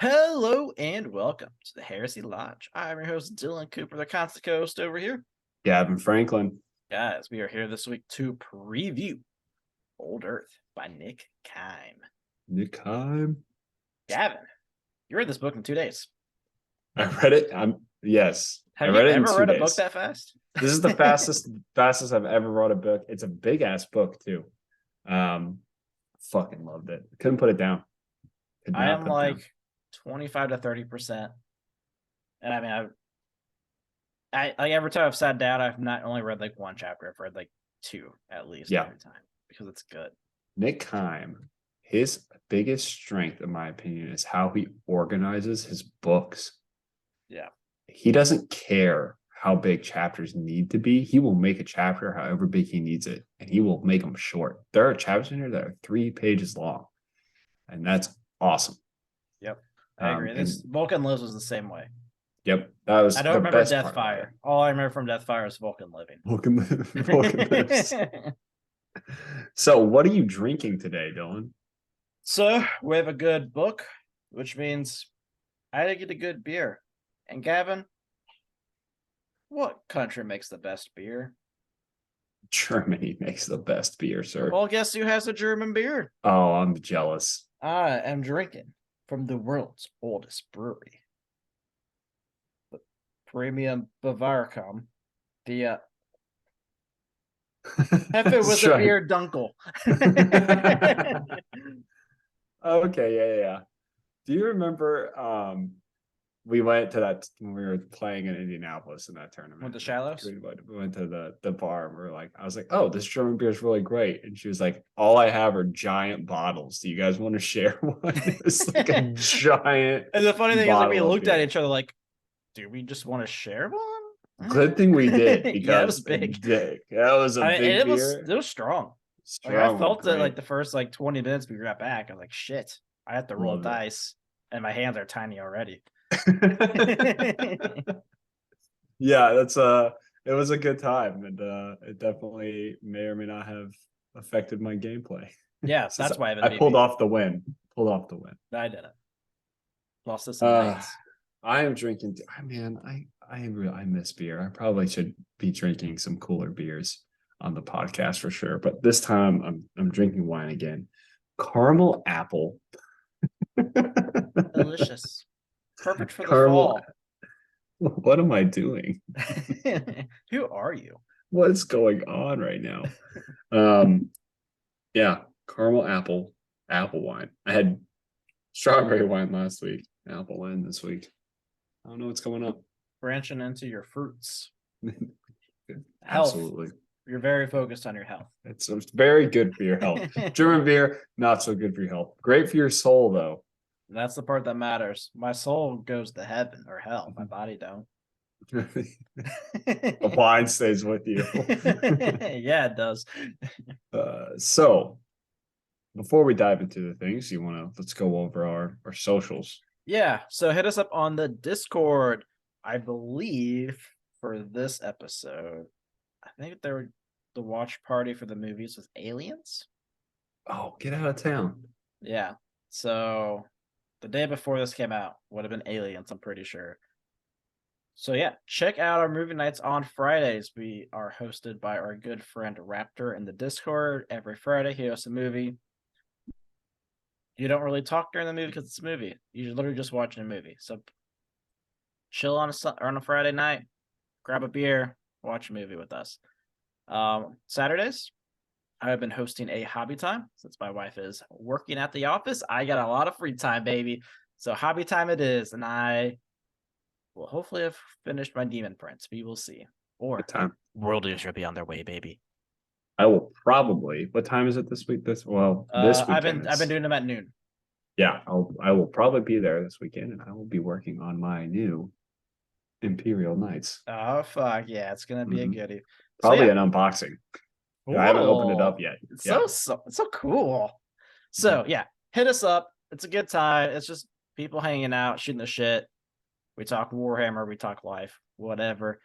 Hello and welcome to the Heresy Lodge. I'm your host, Dylan Cooper, the constant host over here. Gavin Franklin. Guys, we are here this week to preview Old Earth by Nick Kime. Nick Kime. Gavin, you read this book in 2 days. I read it. Yes. Have I you read it in ever 2 read a days. book that fast? This is the fastest I've ever read a book. It's a big ass book too. Fucking loved it. Couldn't put it down. I am like 25 to 30%. And I mean, I like every time I've sat down, I've not only read like one chapter, I've read like two at least every time because it's good. Nick Kime, his biggest strength, in my opinion, is how he organizes his books. Yeah. He doesn't care how big chapters need to be. He will make a chapter however big he needs it, and he will make them short. There are chapters in here that are 3 pages long, and that's awesome. Yep, I agree. This Vulkan Lives was the same way. Yep, that was. I don't remember Deathfire. All I remember from Deathfire is Vulkan Living. Vulkan Lives. So, what are you drinking today, Dylan? So we have a good book, which means I get a good beer. And Gavin, what country makes the best beer? Germany makes the best beer, sir. Well, guess who has a German beer? Oh, I'm jealous. I am drinking from the world's oldest brewery, the Premium Bavaricum. The Hefe with a beer Dunkel. Okay, yeah. Do you remember we went to that when we were playing in Indianapolis in that tournament? With the Shallows? We went to the bar and we were like, I was like, oh, this German beer is really great. And she was like, all I have are giant bottles. Do you guys want to share one? It's like a giant. And the funny thing is, like, we looked at each other like, do we just want to share one? Good thing we did, because yeah, it was big. That was a big beer. It was strong. Like, I felt it like the first 20 minutes we got back. I was like, shit, I have to roll dice, and my hands are tiny already. Yeah, it was a good time, and it definitely may or may not have affected my gameplay. Yeah, that's why I pulled off the win. I didn't. Lost this nights. I am drinking. Man, I miss beer. I probably should be drinking some cooler beers on the podcast for sure. But this time I'm drinking wine again. Caramel apple. Delicious. Perfect for the fall. What am I doing? Who are you? What's going on right now? Yeah, caramel apple wine. I had strawberry wine last week, apple wine this week. I don't know what's going on. Branching into your fruits. Absolutely. Health. You're very focused on your health. It's very good for your health. German beer, not so good for your health. Great for your soul, though. That's the part that matters. My soul goes to heaven or hell. My body don't. The wine stays with you. Yeah, it does. So, before we dive into the things, let's go over our socials. Yeah, so hit us up on the Discord. I believe for this episode, I think they were the watch party for the movies with aliens. Oh, get out of town. Yeah, so the day before this came out would have been aliens, I'm pretty sure. So yeah, check out our movie nights on Fridays. We are hosted by our good friend Raptor in the Discord. Every Friday, he hosts a movie. You don't really talk during the movie because it's a movie. You're literally just watching a movie. So chill on a Friday night, grab a beer, watch a movie with us. Saturdays, I've been hosting a hobby time since my wife is working at the office. I got a lot of free time, baby. So hobby time it is, and I will hopefully have finished my Demon Prince. We will see. Or World Eaters will be on their way, baby. I will probably. What time is it this week? This weekend. I've been doing them at noon. Yeah, I will probably be there this weekend, and I will be working on my new Imperial Knights. Oh fuck yeah, it's gonna be a goodie. Probably an unboxing. I haven't opened it up yet. It's so cool. So yeah, hit us up. It's a good time. It's just people hanging out, shooting the shit. We talk Warhammer, we talk life, whatever.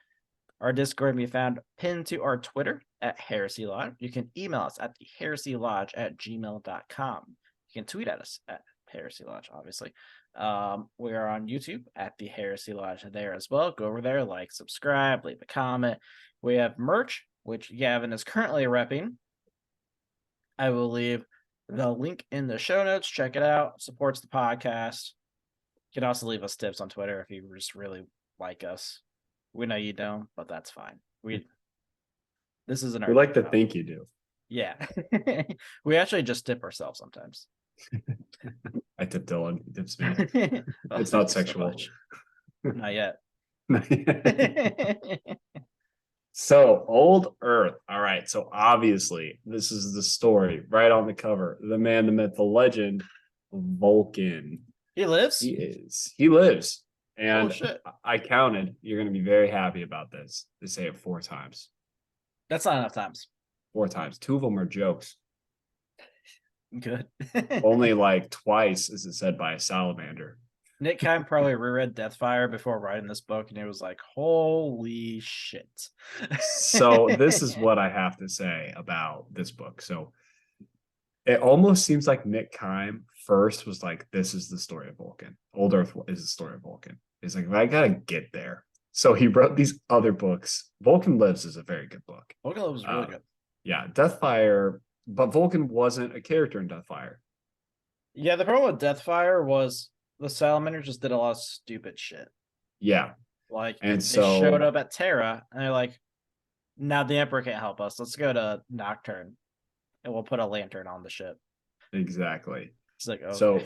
Our Discord can be found pinned to our Twitter at Heresy Lodge. You can email us at theheresylodge@gmail.com. You can tweet at us at Heresy Lodge, obviously. We are on YouTube at the Heresy Lodge there as well. Go over there, like, subscribe, leave a comment. We have merch, which Gavin is currently repping. I will leave the link in the show notes. Check it out. Supports the podcast. You can also leave us tips on Twitter if you just really like us. We know you don't, but that's fine. This isn't our. We like to think you do. Yeah. We actually just tip ourselves sometimes. I tip Dylan. He tips me. Well, It's not thank you so sexual. much. Not yet. So, Old Earth. All right. So, obviously, this is the story right on the cover. The man, the myth, the legend, Vulkan. He lives? He lives. And Oh, shit. I counted. You're going to be very happy about this. They say it 4 times. That's not enough times. 4 times. 2 of them are jokes. Good. Only like twice is it said by a salamander. Nick Kime probably reread Deathfire before writing this book, and he was like, holy shit. So this is what I have to say about this book. So it almost seems like Nick Kime first was like, this is the story of Vulkan. Old Earth is the story of Vulkan. He's like, I gotta get there. So he wrote these other books. Vulkan Lives is a very good book. Vulkan Lives is really good. Yeah, Deathfire, but Vulkan wasn't a character in Deathfire. Yeah, the problem with Deathfire was the Salamanders just did a lot of stupid shit. Yeah. Like, and they showed up at Terra, and they're like, now the Emperor can't help us. Let's go to Nocturne, and we'll put a lantern on the ship. Exactly. It's like, okay. So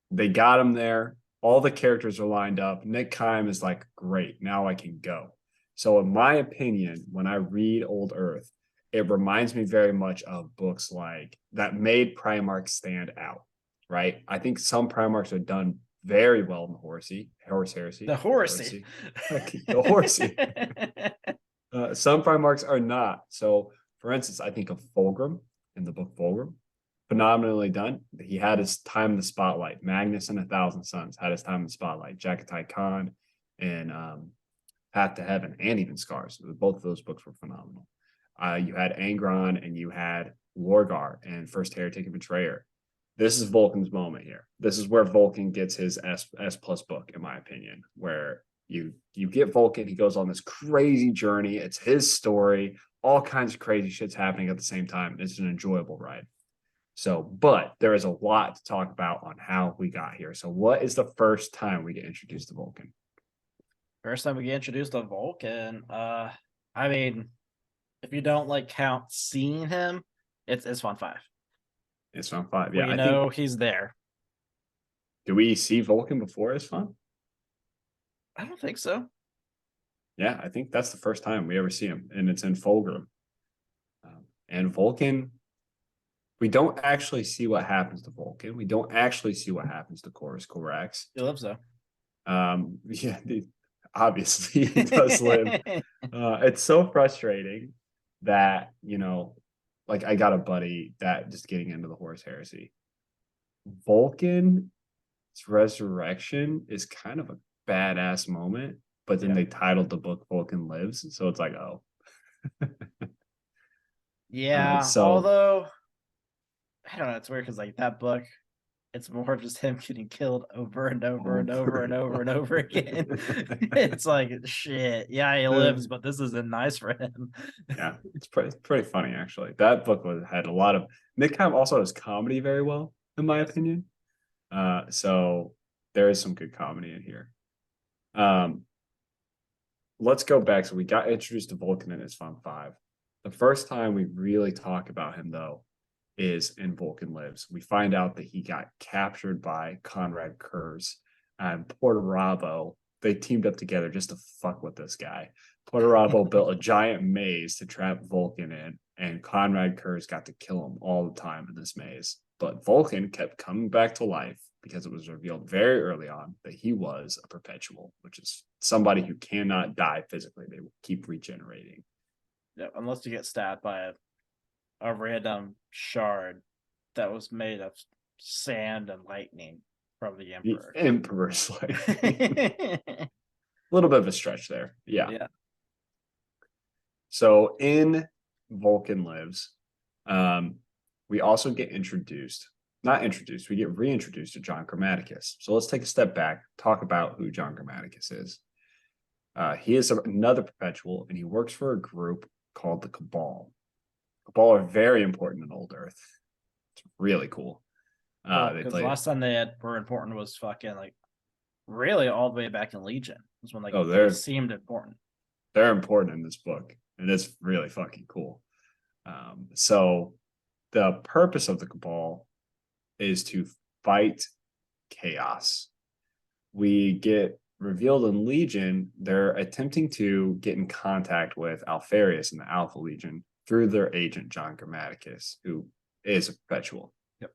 they got him there. All the characters are lined up. Nick Kime is like, great, now I can go. So in my opinion, when I read Old Earth, it reminds me very much of books like that made Primarch stand out, right? I think some Primarchs are done very well in the Heresy. The Heresy. The Heresy. Some Primarchs are not. So, for instance, I think of Fulgrim in the book Fulgrim. Phenomenally done. He had his time in the spotlight. Magnus and 1,000 Suns had his time in the spotlight. Jakatai Khan and Path to Heaven and even Scars. Both of those books were phenomenal. You had Angron and you had Lorgar and First Heretic and Betrayer. This is Vulkan's moment here. This is where Vulkan gets his S plus book, in my opinion, where you get Vulkan. He goes on this crazy journey. It's his story. All kinds of crazy shit's happening at the same time. It's an enjoyable ride. So, but there is a lot to talk about on how we got here. So, what is the first time we get introduced to Vulkan? First time we get introduced to Vulkan. I mean, if you don't like count seeing him, it's Fun 5. It's Fun 5. Yeah, I know he's there. Do we see Vulkan before it's Fun? I don't think so. Yeah, I think that's the first time we ever see him, and it's in Fulgrim. And Vulkan, we don't actually see what happens to Vulkan. We don't actually see what happens to Chorus Corax. He lives though. Yeah, obviously he does live. It's so frustrating that, you know, like I got a buddy that just getting into the Horus Heresy. Vulkan's resurrection is kind of a badass moment, but then they titled the book Vulkan Lives. So it's like, oh. Yeah, although I don't know, it's weird because like that book, it's more just him getting killed over and over and over and over and over again. It's like shit. Yeah, he lives, but this isn't nice for him. Yeah, it's pretty funny actually. That book had a lot of Nick Kime also does comedy very well, in my opinion. So there is some good comedy in here. Let's go back. So we got introduced to Vulkan in his Fun 5. The first time we really talk about him though is in Vulkan Lives. We find out that he got captured by Conrad Kurz and Porto Rabo. They teamed up together just to fuck with this guy. Porto Rabo built a giant maze to trap Vulkan in, and Conrad Kurz got to kill him all the time in this maze. But Vulkan kept coming back to life because it was revealed very early on that he was a perpetual, which is somebody who cannot die physically. They will keep regenerating. Yeah, unless you get stabbed by a random shard that was made of sand and lightning from the Emperor. The Emperor's lightning. A little bit of a stretch there. Yeah. So in Vulkan Lives, we also get introduced not introduced, we get reintroduced to John Grammaticus. So let's take a step back, talk about who John Grammaticus is. He is another perpetual, and he works for a group called the Cabal. Cabal are very important in Old Earth. It's really cool. Because last time they were important was fucking like really all the way back in Legion. Was when like they seemed important. They're important in this book, and it's really fucking cool. So the purpose of the Cabal is to fight chaos. We get revealed in Legion, they're attempting to get in contact with Alfarius and the Alpha Legion through their agent, John Grammaticus, who is a perpetual. Yep.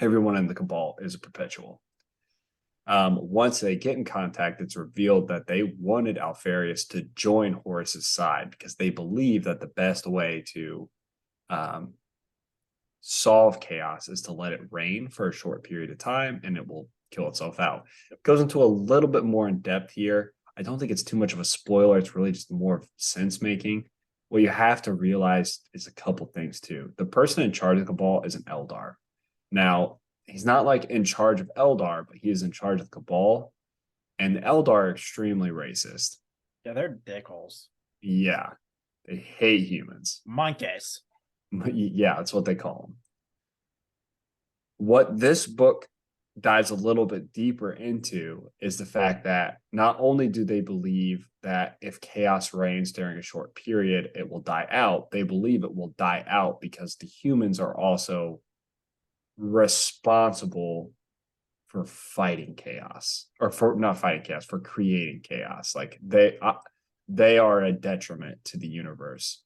Everyone in the Cabal is a perpetual. Once they get in contact, it's revealed that they wanted Alfarius to join Horus's side because they believe that the best way to solve chaos is to let it reign for a short period of time, and it will kill itself out. It goes into a little bit more in depth here. I don't think it's too much of a spoiler. It's really just more sense making. What you have to realize is a couple things too. The person in charge of the Cabal is an Eldar. Now, he's not like in charge of Eldar, but he is in charge of the Cabal. And the Eldar are extremely racist. Yeah, they're dickholes. Yeah. They hate humans. Monkeys. Yeah, that's what they call them. What this book dives a little bit deeper into is the fact that not only do they believe that if chaos reigns during a short period, it will die out, they believe it will die out because the humans are also responsible for fighting chaos, or for not fighting chaos, for creating chaos. Like they are a detriment to the universe.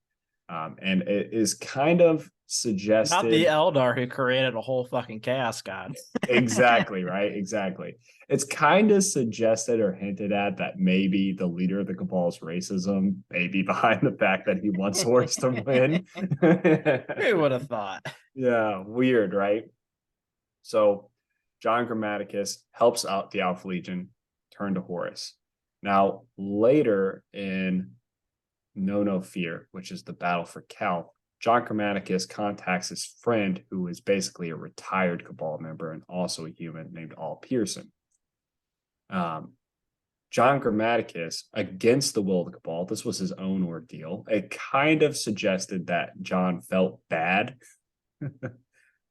And it is kind of suggested. Not the Eldar who created a whole fucking chaos god. Exactly, right? Exactly. It's kind of suggested or hinted at that maybe the leader of the Cabal's racism may be behind the fact that he wants Horus to win. Who would have thought? Yeah, weird, right? So John Grammaticus helps out the Alpha Legion turn to Horus. Now, later in No Fear, which is the battle for Cal, John Grammaticus contacts his friend, who is basically a retired Cabal member and also a human named Al Pearson. John Grammaticus, against the will of the Cabal, this was his own ordeal. It kind of suggested that John felt bad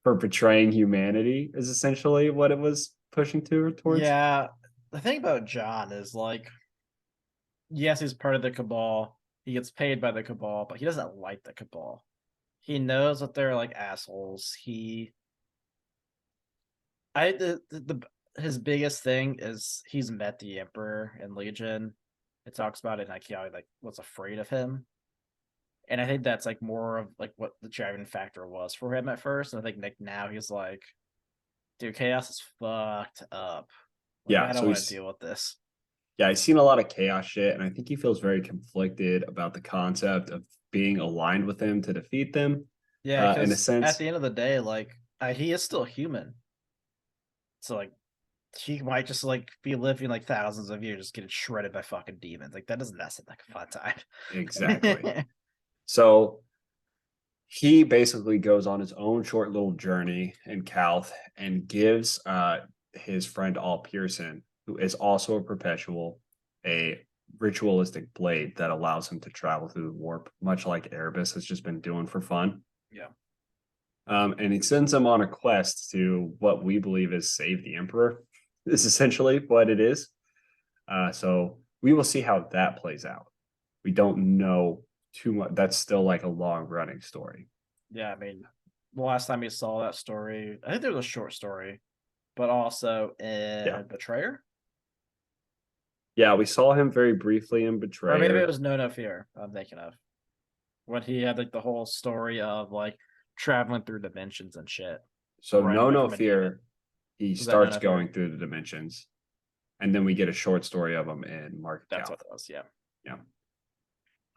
for betraying humanity, is essentially what it was pushing towards. Yeah, the thing about John is like, yes, he's part of the Cabal. He gets paid by the Cabal, but he doesn't like the Cabal. He knows that they're like assholes. His biggest thing is he's met the Emperor in Legion. It talks about it, like he always like was afraid of him, and I think that's like more of like what the driving factor was for him at first. And I think like now he's like, dude, chaos is fucked up. Like, Yeah, I don't want to deal with this. Yeah, I've seen a lot of chaos shit, and I think he feels very conflicted about the concept of being aligned with them to defeat them. Yeah, in a because sense, at the end of the day, like he is still human, so like he might just like be living like thousands of years, just getting shredded by fucking demons. Like that doesn't seem like a fun time. Exactly. So he basically goes on his own short little journey in Calth and gives his friend Al Pearson, who is also a perpetual, a ritualistic blade that allows him to travel through the warp, much like Erebus has just been doing for fun. Yeah. And he sends him on a quest to what we believe is save the Emperor, is essentially what it is. So we will see how that plays out. We don't know too much. That's still like a long running story. Yeah, I mean, the last time we saw that story, I think there was a short story, but also in Betrayer. Yeah, we saw him very briefly in Betrayer. Or maybe it was No Fear I'm thinking of. When he had like the whole story of like traveling through dimensions and shit. So No Fear, he starts going through the dimensions. And then we get a short story of him in Market That's Path. what it was, yeah. Yeah.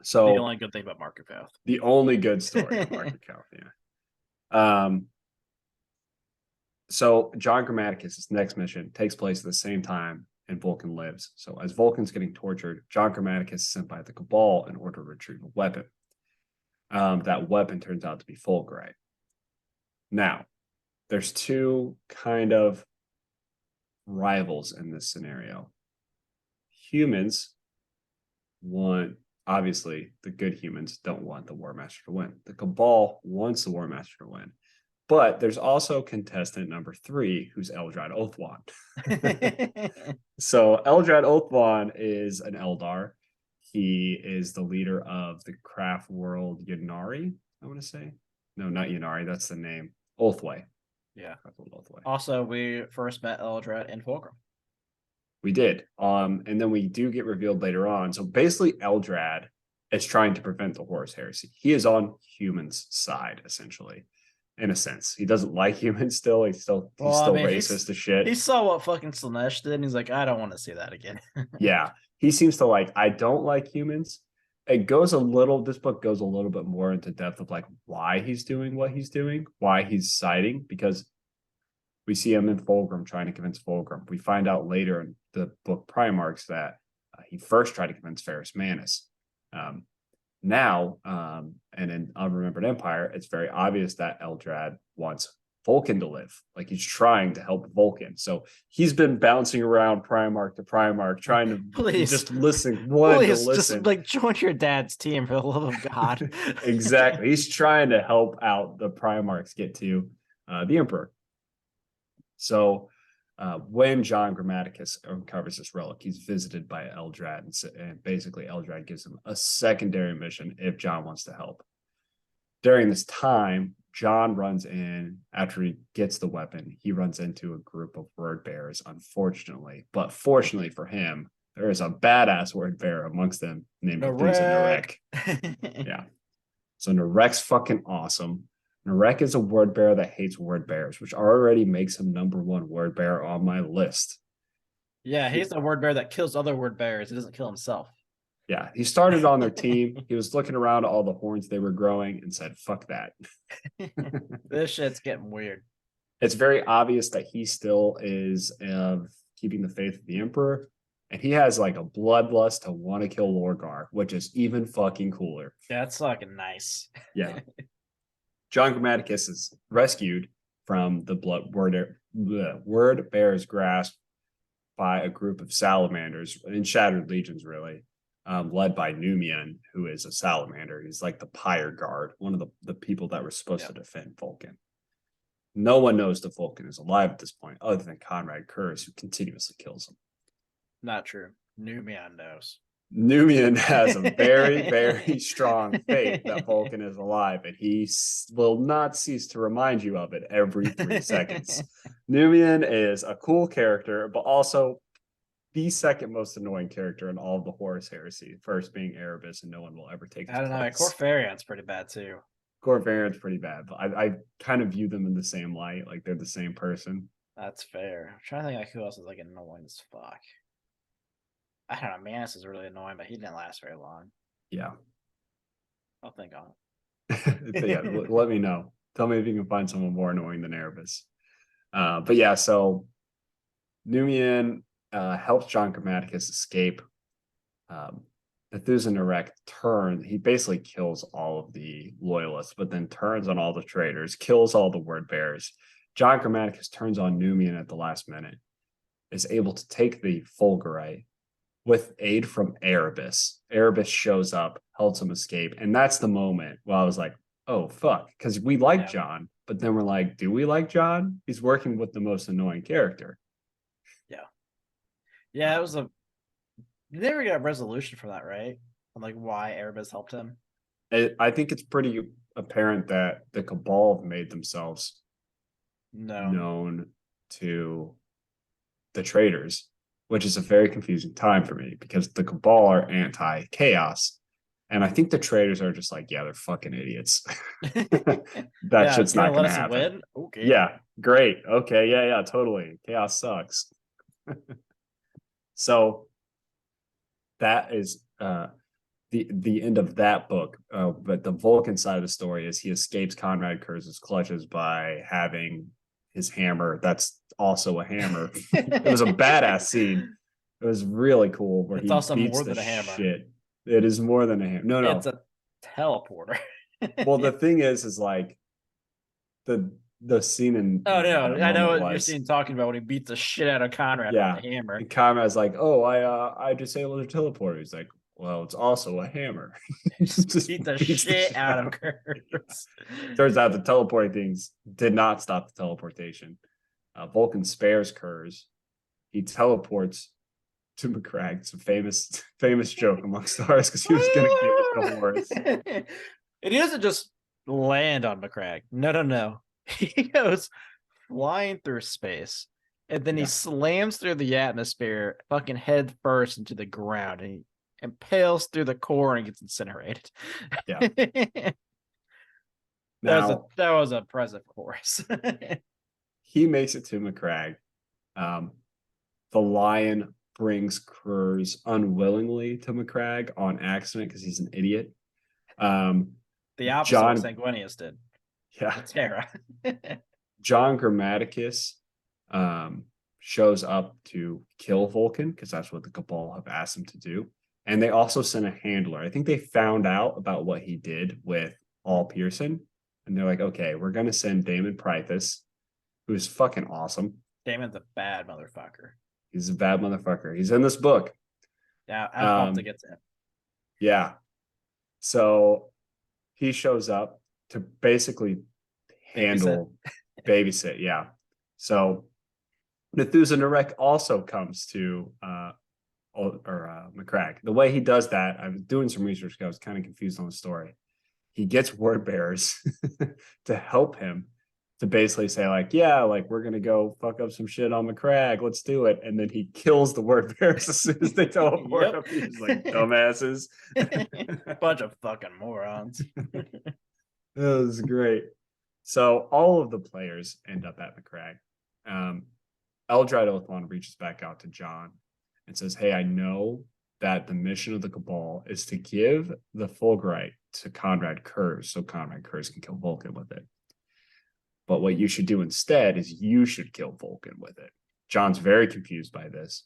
So the only good thing about Market Path. The only good story of Market Path, yeah. So John Grammaticus' next mission takes place at the same time and Vulkan lives. So as Vulkan's getting tortured, John Grammaticus is sent by the Cabal in order to retrieve a weapon. That weapon turns out to be fulgurite. Now, there's two kind of rivals in this scenario. Humans want, obviously, the good humans don't want the War Master to win. The Cabal wants the War Master to win. But there's also contestant number 3, who's Eldrad Oathwand. So Eldrad Oathwand is an Eldar. He is the leader of the craft world Yanari, I want to say. No, not Yanari, that's the name. Oathway. Yeah. Oathway. Also, we first met Eldrad in Fulcrum. We did. And then we do get revealed later on. So basically, Eldrad is trying to prevent the Horus Heresy. He is on humans' side, essentially, in a sense. He doesn't like humans still. He's still racist as shit. He saw what fucking Slanesh did, and he's like, I don't want to see that again. Yeah. He seems to like, I don't like humans. This book goes a little bit more into depth of like why he's doing what he's doing, why he's siding, because we see him in Fulgrim trying to convince Fulgrim. We find out later in the book Primarchs that he first tried to convince Ferrus Manus. Now, and in Unremembered Empire, it's very obvious that Eldrad wants Vulkan to live. Like he's trying to help Vulkan. So he's been bouncing around Primarch to Primarch, trying to just listen. Just like join your dad's team for the love of God. Exactly. He's trying to help out the Primarchs get to the Emperor. So when John Grammaticus uncovers this relic, he's visited by Eldrad, and basically Eldrad gives him a secondary mission if John wants to help. During this time, John runs in, after he gets the weapon, he runs into a group of word bearers, unfortunately. But fortunately for him, there is a badass word bearer amongst them named Narek. Yeah. So Narek's fucking awesome. Narek is a word bearer that hates word bearers, which already makes him #1 word bearer on my list. Yeah, he's a word bearer that kills other word bearers. He doesn't kill himself. Yeah, he started on their team. He was looking around at all the horns they were growing and said, fuck that. This shit's getting weird. It's very obvious that he still is keeping the faith of the Emperor. And he has like a bloodlust to want to kill Lorgar, which is even fucking cooler. That's fucking nice. Yeah. John Grammaticus is rescued from the word bearer's grasp by a group of salamanders in Shattered Legions, really. Led by Numian, who is a salamander. He's like the Pyre Guard, one of the people that were supposed to defend Vulkan. No one knows that Vulkan is alive at this point, other than Conrad Kurz, who continuously kills him. Not true. Numian knows. Numian has a very, very strong faith that Vulkan is alive, and he will not cease to remind you of it every 3 seconds. Numian is a cool character, but also the second most annoying character in all of the Horus Heresy, first being Erebus, and no one will ever take his I don't know. Corfarian's pretty bad too. Corfarian's pretty bad, but I kind of view them in the same light, like they're the same person. That's fair. I'm trying to think like who else is like annoying as fuck. I don't know. Manus is really annoying, but he didn't last very long. Yeah. I'll think on it. Yeah, let me know. Tell me if you can find someone more annoying than Erebus. But yeah, so Numian helps John Grammaticus escape. Methuselah Narek he basically kills all of the loyalists, but then turns on all the traitors, kills all the word bearers. John Grammaticus turns on Numian at the last minute, is able to take the Fulgurite with aid from Erebus. Erebus shows up, helps him escape, and that's the moment where I was like, oh, fuck, because we like John, but then we're like, do we like John? He's working with the most annoying character. Yeah, it was you never get a resolution for that, right? On like why Erebus helped him. I think it's pretty apparent that the Cabal have made themselves known to the traitors, which is a very confusing time for me because the Cabal are anti-chaos. And I think the traitors are just like, yeah, they're fucking idiots. That shit's not going to happen. Win? Okay. Yeah, great. Okay, yeah, totally. Chaos sucks. So that is the end of that book. But the Vulkan side of the story is he escapes Conrad Kurz's clutches by having his hammer. That's also a hammer. It was a badass scene. It was really cool. Where it's also more than a hammer. Shit. It is more than a hammer. No, it's a teleporter. Well, the thing is like the the scene in Oh that no, I know moment what you're was. seeing talking about when he beats the shit out of Conrad with Yeah. the hammer. And Conrad's like, oh, I disabled the teleporter. He's like, well, it's also a hammer. Just beat the shit out of Kurz. Turns out the teleporting things did not stop the teleportation. Vulcan spares Kurz. He teleports to McCrag. It's a famous joke amongst stars because he was going to give it to Horace. And he doesn't just land on McCrag. No. He goes flying through space, and then he slams through the atmosphere, fucking head first into the ground, and he impales through the core and gets incinerated. Yeah. That was a present for us. He makes it to McCrag. The lion brings Kurz unwillingly to McCrag on accident because he's an idiot. The opposite of what Sanguinius did. Yeah. Terra. John Grammaticus shows up to kill Vulcan because that's what the Cabal have asked him to do. And they also sent a handler. I think they found out about what he did with All Pearson. And they're like, okay, we're going to send Damon Prithus, who's fucking awesome. Damon's a bad motherfucker. He's a bad motherfucker. He's in this book. Yeah, I'm pumped to get to him. Yeah. So he shows up to basically handle babysit. Yeah. So Nethusa Narek also comes to McCrag. The way he does that, I was doing some research because I was kind of confused on the story. He gets word bearers to help him to basically say, like, yeah, like we're gonna go fuck up some shit on McCrag. Let's do it. And then he kills the word bearers as soon as they teleport up. He's like, dumbasses. Bunch of fucking morons. That was great. So all of the players end up at McCrag. Eldred Othwan reaches back out to John and says, hey, I know that the mission of the Cabal is to give the Fulgurite to Conrad Kurz so Conrad Kurz can kill Vulcan with it. But what you should do instead is you should kill Vulcan with it. John's very confused by this.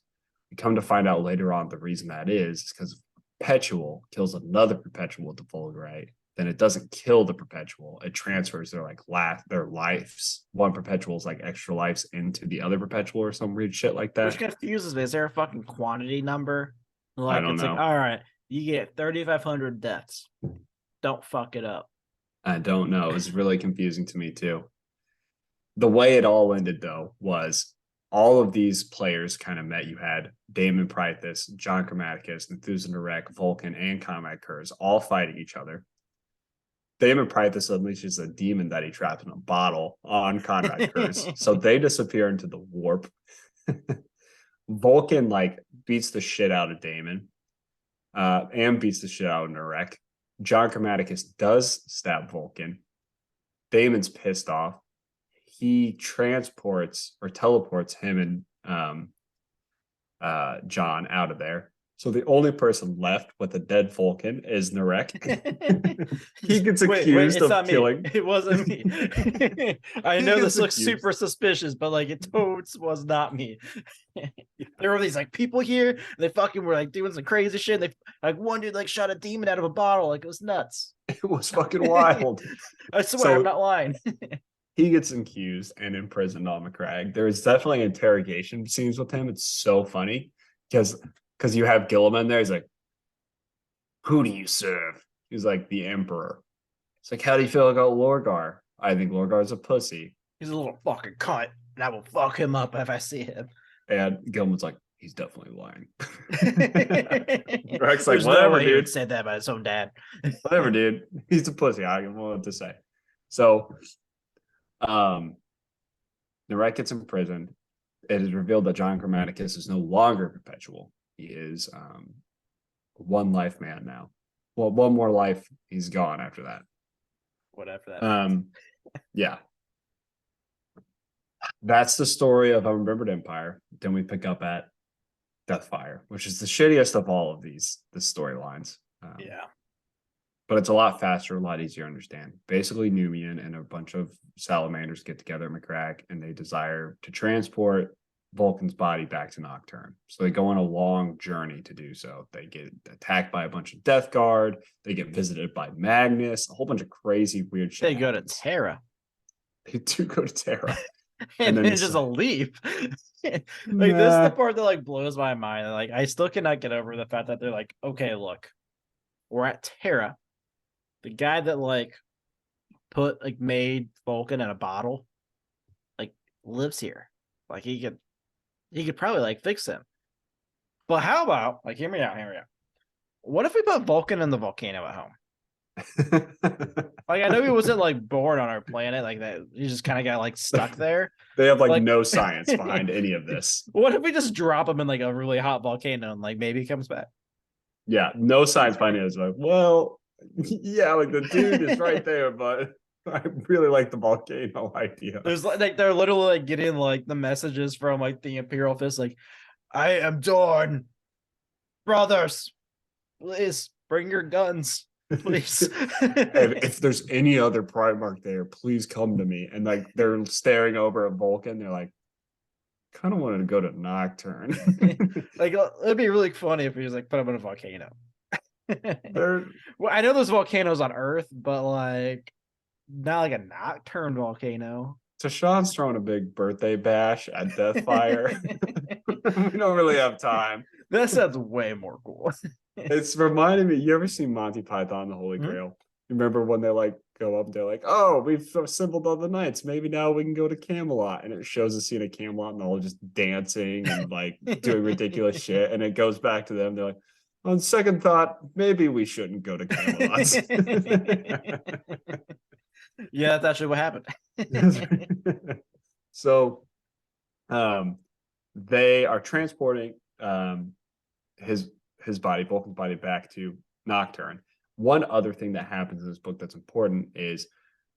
We come to find out later on the reason that is because Perpetual kills another Perpetual with the Fulgurite. Then it doesn't kill the Perpetual. It transfers their lives. One Perpetual is like extra lives into the other Perpetual or some weird shit like that. Which confuses me. Is there a fucking quantity number? Like, I don't know. Like, all right, you get 3,500 deaths. Don't fuck it up. I don't know. It was really confusing to me too. The way it all ended, though, was all of these players kind of met. You had Damon Prithus, John Grammaticus, Nethusa Narek, Vulcan, and Conrad Kurz all fighting each other. Damon Prithus unleashes a demon that he trapped in a bottle on Conrad Kurz. So they disappear into the warp. Vulcan beats the shit out of Damon and beats the shit out of Narek. John Grammaticus does stab Vulcan. Damon's pissed off. He transports or teleports him and John out of there. So the only person left with a dead Vulcan is Narek. He gets accused of killing. Me. It wasn't me. I know this looks super suspicious, but it totes was not me. There were these people here. They fucking were doing some crazy shit. They one dude shot a demon out of a bottle. It was nuts. It was fucking wild. I swear, I'm not lying. He gets accused and imprisoned on McCrag. There's definitely interrogation scenes with him. It's so funny because you have Gilliman there. He's like, who do you serve? He's like, the Emperor. It's like, how do you feel about Lorgar? I think Lorgar's a pussy. He's a little fucking cunt, and I will fuck him up if I see him. And Gilliman's like, he's definitely lying. Rex like, whatever, dude. He would say that about his own dad. Whatever, dude. He's a pussy. I don't know what to say. So, Narek gets imprisoned. It is revealed that John Grammaticus is no longer perpetual. He is one life man now. Well, one more life, he's gone after that. Whatever that. Yeah. That's the story of Unremembered Empire. Then we pick up at Deathfire, which is the shittiest of all of the storylines. Yeah. But it's a lot faster, a lot easier to understand. Basically, Numian and a bunch of salamanders get together at McCrag, and they desire to transport Vulcan's body back to Nocturne. So they go on a long journey to do so. They get attacked by a bunch of Death Guard. They get visited by Magnus. A whole bunch of crazy, weird shit. They go to Terra. They do go to Terra. and then then just a leap. Like this is the part that like blows my mind. Like I still cannot get over the fact that they're like, okay, look, we're at Terra. The guy that like made Vulcan in a bottle, like lives here. Like he could probably like fix him. But how about like hear me out, what if we put Vulcan in the volcano at home? Like I know he wasn't like born on our planet, like that he just kind of got like stuck there. They have like Like no science behind any of this. what if we just drop him in like a really hot volcano and like maybe he comes back? Yeah, no science behind it. It's like, well, yeah, like the dude is right there, but I really like the volcano idea. There's like they're literally like getting like the messages from like the Imperial Fist, like, I am done. Brothers, please bring your guns. Please. If there's any other Primarch there, please come to me. And like they're staring over at Vulcan. They're like, kind of wanted to go to Nocturne. Like it'd be really funny if he was like put him in a volcano. They're Well, I know there's volcanoes on Earth, but like not like a Nocturne volcano. Tashawn's throwing a big birthday bash at Deathfire. We don't really have time. That sounds way more cool. It's reminding me. You ever seen Monty Python, The Holy Grail? You remember when they like go up? They're like, "Oh, we've assembled all the knights. Maybe now we can go to Camelot." And it shows a scene of Camelot, and they're all just dancing and like doing ridiculous shit. And it goes back to them. They're like, "On second thought, maybe we shouldn't go to Camelot." Yeah, that's actually what happened. So, they are transporting his body, Vulcan's body, back to Nocturne. One other thing that happens in this book that's important is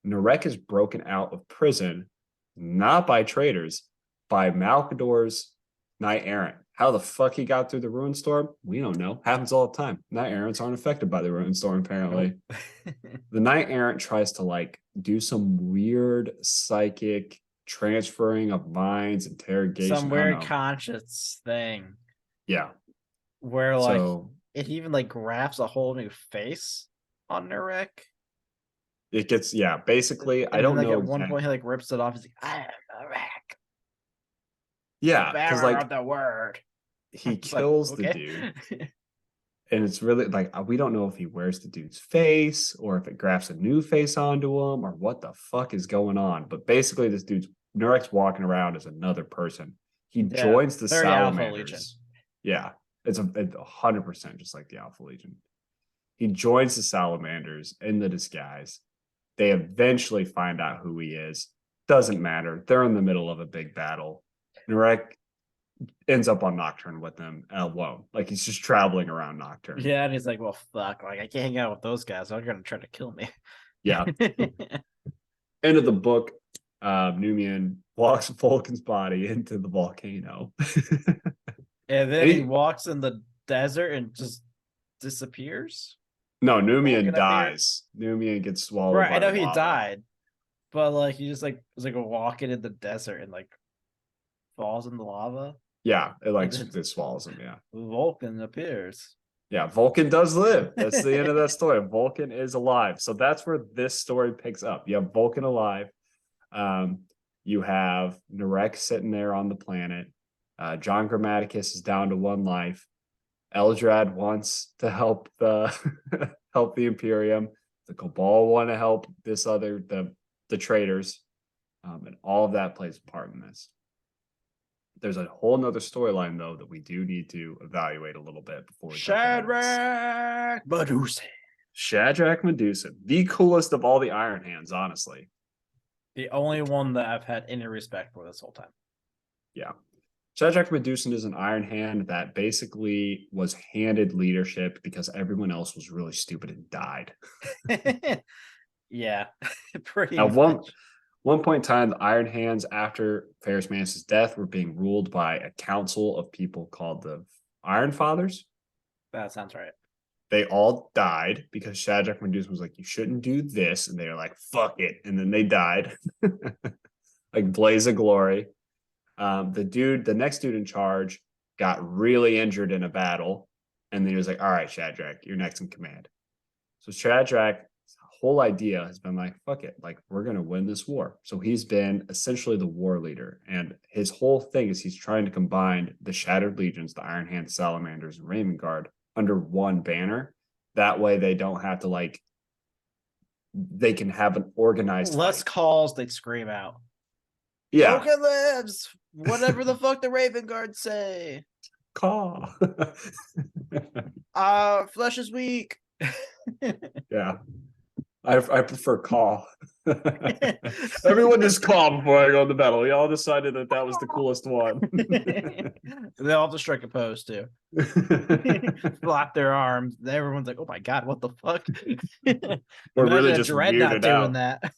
Narek is broken out of prison, not by traitors, by Malkador's Knight Errant. How the fuck he got through the Ruin Storm? We don't know. Happens all the time. Knight Errants aren't affected by the Ruin Storm, apparently. The Knight Errant tries to like do some weird psychic transferring of minds, interrogation. Some weird conscience thing. Yeah. Where like it even like grafts a whole new face on Narek. It gets, yeah, basically, and I don't like know. At one point, he like rips it off. He's like, I am Narek. Yeah, because like the word. He kills like, the dude. And it's really like we don't know if he wears the dude's face or if it grafts a new face onto him or what the fuck is going on. But basically, this dude's Narek's walking around as another person. He joins the Salamanders. Yeah, it's 100% just like the Alpha Legion. He joins the Salamanders in the disguise. They eventually find out who he is. Doesn't matter. They're in the middle of a big battle. Narek ends up on Nocturne with them alone. Like he's just traveling around Nocturne. Yeah, and he's like, well, fuck. Like I can't hang out with those guys. They're gonna try to kill me. Yeah. End of the book. Numian walks Vulcan's body into the volcano. And then he walks in the desert and just disappears. No, Numian dies. Numian gets swallowed. Right, I know he died, but like he just like was like walking in the desert and like falls in the lava. Yeah, it like it swallows him. Yeah, Vulcan appears. Yeah, Vulcan does live. That's the end of that story. Vulcan is alive. So that's where this story picks up. You have Vulcan alive. You have Narek sitting there on the planet. John Grammaticus is down to one life. Eldrad wants to help the help the Imperium. The Cabal want to help this other the traitors, and all of that plays a part in this. There's a whole nother storyline though that we do need to evaluate a little bit before we Shadrach Medusan. Shadrach Medusan, the coolest of all the Iron Hands, honestly. The only one that I've had any respect for this whole time. Yeah. Shadrach Medusan is an Iron Hand that basically was handed leadership because everyone else was really stupid and died. Yeah, pretty At one point in time, the Iron Hands, after Ferrus Manus' death, were being ruled by a council of people called the Iron Fathers. That sounds right. They all died because Shadrach Medusan was like, you shouldn't do this. And they were like, fuck it. And then they died. Like Blaze of Glory. The next dude in charge got really injured in a battle. And then he was like, all right, Shadrach, you're next in command. So Shadrach whole idea has been like, fuck it, like we're gonna win this war. So he's been essentially the war leader, and his whole thing is he's trying to combine the Shattered Legions, the Iron Hand Salamanders, and Raven Guard under one banner. That way they don't have to like they can have an organized less fight. calls, they'd scream out. Yeah. Vulkan lives! Whatever the fuck the Raven Guards say. Caw. Flesh is weak. Yeah. I prefer caw. Everyone just caw before I go to battle. We all decided that that was the coolest one. They all have to strike a pose too. Flap their arms. Everyone's like, "Oh my god, what the fuck?" We're really just Dreadnought weirded doing out. that.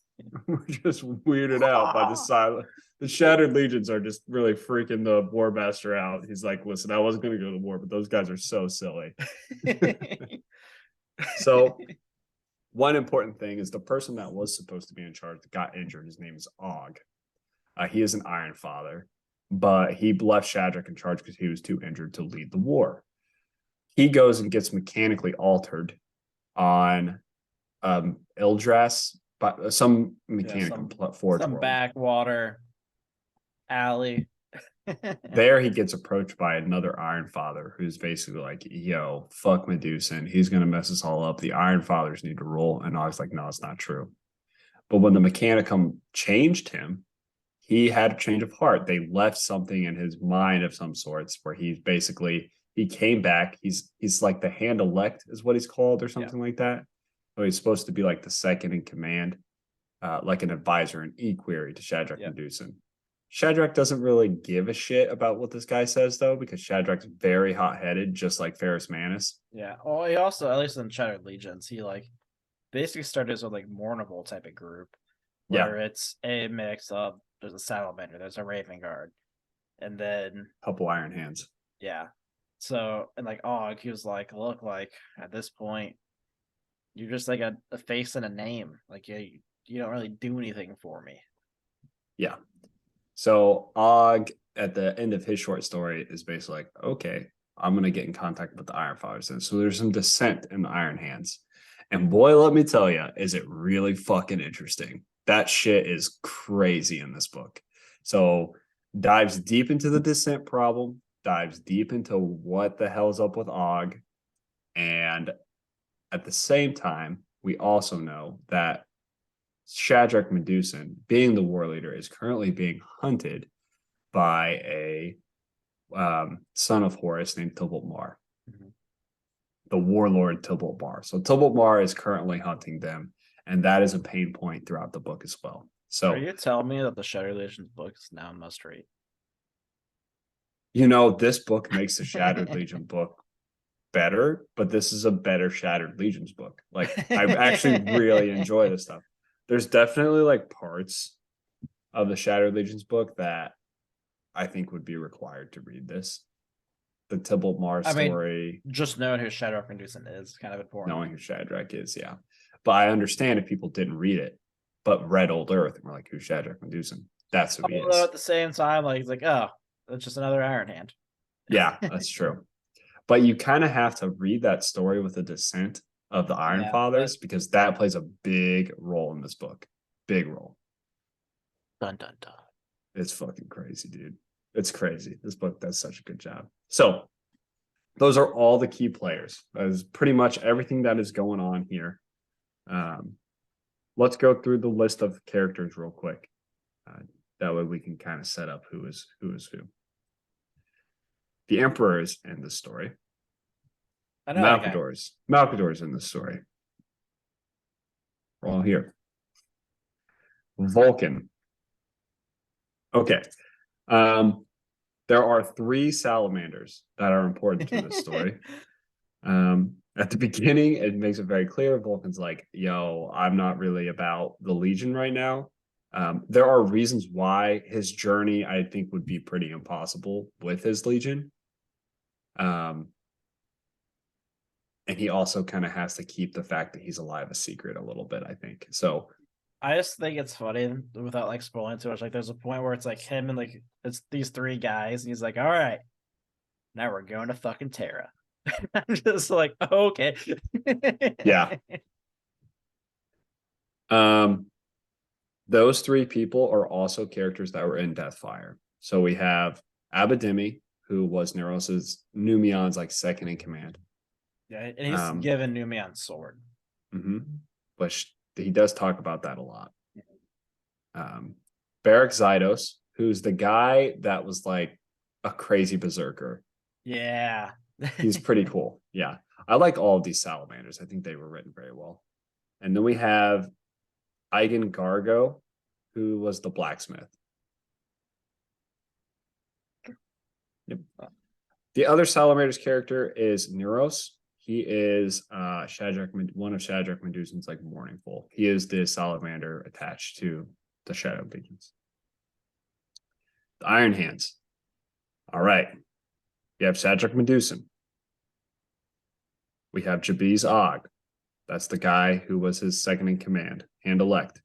We're just weirded out by the silence. The Shattered Legions are just really freaking the War Master out. He's like, listen, I wasn't going to go to war, but those guys are so silly. So one important thing is the person that was supposed to be in charge that got injured. His name is Og. He is an Iron Father, but he left Shadrach in charge because he was too injured to lead the war. He goes and gets mechanically altered on Ildras, but some mechanical forge some world. backwater alley. There he gets approached by another Iron Father who's basically like, yo, fuck Medusan. He's going to mess us all up. The Iron Fathers need to rule. And I was like, no, it's not true. But when the Mechanicum changed him, he had a change of heart. They left something in his mind of some sorts where he's basically, he came back. He's like the hand elect is what he's called or something like that. So he's supposed to be like the second in command, like an advisor, an equerry to Shadrach Medusan. Shadrach doesn't really give a shit about what this guy says, though, because Shadrach's very hot-headed, just like Ferrus Manus. Yeah. Well, he also, at least in Shattered Legions, he like basically started as a like mournable type of group, where it's a mix of there's a Salamander, there's a Raven Guard, and then a couple Iron Hands. Yeah. So and like Og, he was like, look, like at this point, you're just like a face and a name. Like you don't really do anything for me. Yeah. So Og, at the end of his short story, is basically like, okay, I'm going to get in contact with the Iron Fathers. And so there's some dissent in the Iron Hands. And boy, let me tell you, is it really fucking interesting. That shit is crazy in this book. So dives deep into the dissent problem, dives deep into what the hell's up with Og. And at the same time, we also know that Shadrach Medusan, being the war leader, is currently being hunted by a son of Horus named Tybalt Mar, the warlord Tybalt Mar. So Tybalt Mar is currently hunting them, and that is a pain point throughout the book as well. So, are you telling me that the Shattered Legions book is now must read? You know, this book makes the Shattered Legion book better, but this is a better Shattered Legions book. Like, I actually really enjoy this stuff. There's definitely like parts of the Shattered Legions book that I think would be required to read this. The Tybalt Mar story. Just knowing who Shadrach Medusan is kind of important. Knowing who Shadrach is, yeah. But I understand if people didn't read it, but read Old Earth and were like, who's Shadrach Medusan? That's who he is. Although at the same time, like he's like, oh, that's just another Iron Hand. Yeah, that's true. But you kind of have to read that story with the descent of the Iron Fathers, because that plays a big role in this book. Big role. Dun dun dun. It's fucking crazy, dude. It's crazy. This book does such a good job. So those are all the key players. That is pretty much everything that is going on here. Let's go through the list of characters real quick. That way we can kind of set up who is who. The Emperor is in this story. Malcador's in this story. We're all here. Vulkan. Okay. There are 3 salamanders that are important to this story. At the beginning, it makes it very clear. Vulkan's like, yo, I'm not really about the Legion right now. There are reasons why his journey, I think, would be pretty impossible with his Legion. And he also kind of has to keep the fact that he's alive a secret a little bit, I think. So I just think it's funny without like spoiling too much. Like there's a point where it's like him and like it's these 3 guys, and he's like, all right, now we're going to fucking Terra. I'm just like, oh, okay. Yeah. Those three people are also characters that were in Deathfire. So we have Abademi, who was Numion's like second in command. Yeah, and he's given Numion's sword. But he does talk about that a lot. Barrack Zydos, who's the guy that was like a crazy berserker. Yeah. He's pretty cool. Yeah. I like all of these salamanders. I think they were written very well. And then we have Eigen Gargo, who was the blacksmith. Yep. The other Salamander's character is Neuros. He is one of Shadrach Medusan's like Mourningful. He is the salamander attached to the Shadow Beacons. The Iron Hands. All right. You have Shadrach Medusan. We have Jabiz Og. That's the guy who was his second in command, hand elect.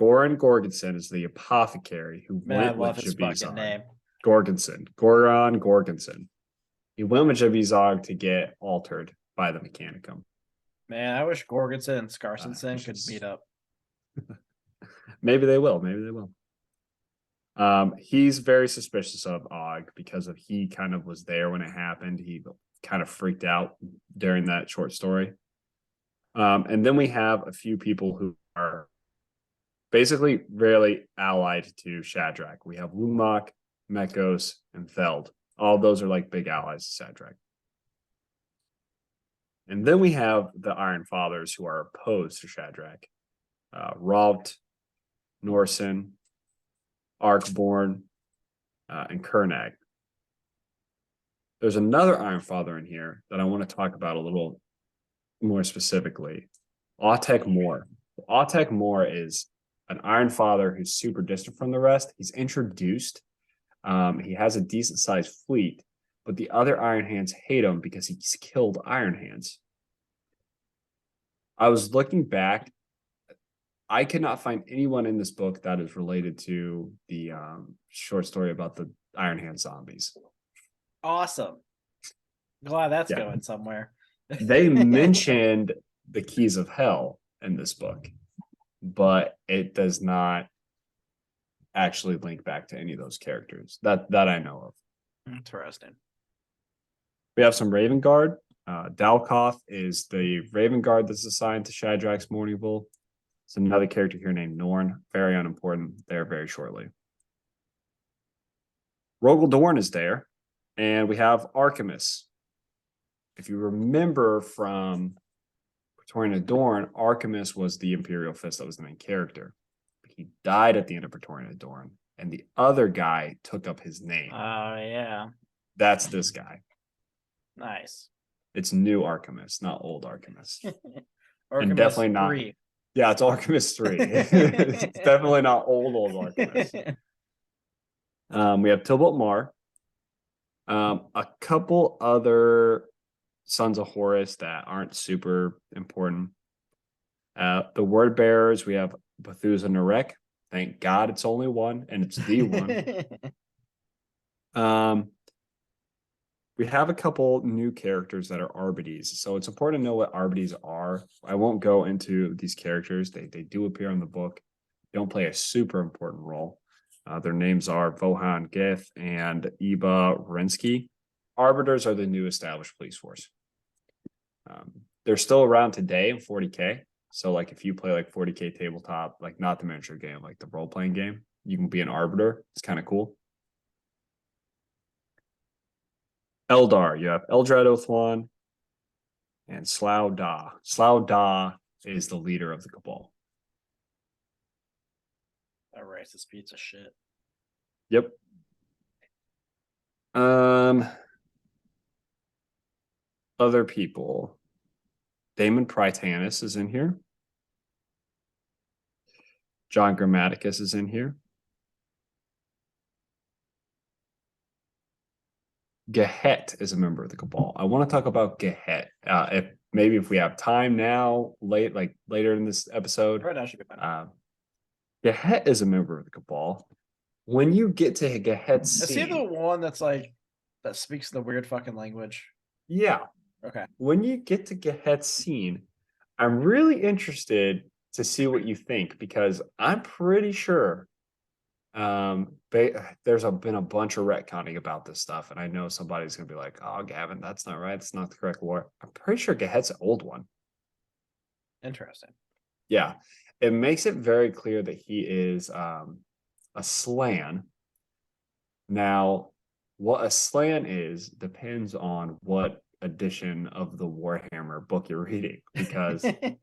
Goran Gorgensen is the apothecary who went with Jabiz Og. Name. Goran Gorgensen. He went with Jabiz Og to get altered by the Mechanicum. Man, I wish Gorgensen and Skarsensen could meet up. Maybe they will. He's very suspicious of Og because he kind of was there when it happened. He kind of freaked out during that short story. And then we have a few people who are basically really allied to Shadrach. We have Lumak, Mekos, and Feld. All those are like big allies to Shadrach. And then we have the Iron Fathers who are opposed to Shadrach. Ralt, Norsen, Arkborn, and Kernag. There's another Iron Father in here that I want to talk about a little more specifically. Autek Mor. Autek Mor is an Iron Father who's super distant from the rest. He's introduced. He has a decent sized fleet, but the other Iron Hands hate him because he's killed Iron Hands. I was looking back. I could not find anyone in this book that is related to the short story about the Iron Hand zombies. Awesome. Glad that's going somewhere. They mentioned the Keys of Hell in this book, but it does not actually link back to any of those characters that I know of. Interesting. We have some Raven Guard. Dalkoth is the Raven Guard that's assigned to Shadrach's Mourningful. It's another character here named Norn. Very unimportant. There very shortly. Rogel Dorn is there. And we have Archimus. If you remember from Praetorian Adorn, Archimus was the Imperial Fist that was the main character. He died at the end of Praetorian Adorn, and the other guy took up his name. Oh, yeah. That's this guy. Nice. It's new Archimus, not old Archimus. Archimus and definitely 3. Not. Yeah, it's Archimus 3. It's definitely not old Archimus. We have Tilbot Mar. A couple other Sons of Horus that aren't super important. The Word Bearers, we have Bethusa Narek. Thank God it's only one, and it's the one. We have a couple new characters that are Arbides. So it's important to know what Arbides are. I won't go into these characters. They do appear in the book. They don't play a super important role. Their names are Vohan Gith and Iba Rensky. Arbiters are the new established police force. They're still around today in 40K. So like if you play like 40K tabletop, like not the miniature game, like the role-playing game, you can be an arbiter. It's kind of cool. Eldar, you have Eldrad Othwan and Slough Da. Slough Da is the leader of the Cabal. That racist piece of shit. Yep. Other people. Damon Prytanis is in here. John Grammaticus is in here. Gehet is a member of the Cabal. I want to talk about Gehet. If we have time now, later in this episode. Right now should be fine. Gehet is a member of the Cabal. When you get to Gehet's scene, is he the one that's like that speaks the weird fucking language? Yeah. Okay. When you get to Gehet's scene, I'm really interested to see what you think because I'm pretty sure there's been a bunch of retconning about this stuff, and I know somebody's gonna be like, "Oh, Gavin, that's not right. It's not the correct lore." I'm pretty sure Gehet's an old one. Interesting. Yeah, it makes it very clear that he is a slan. Now, what a slan is depends on what edition of the Warhammer book you're reading, because in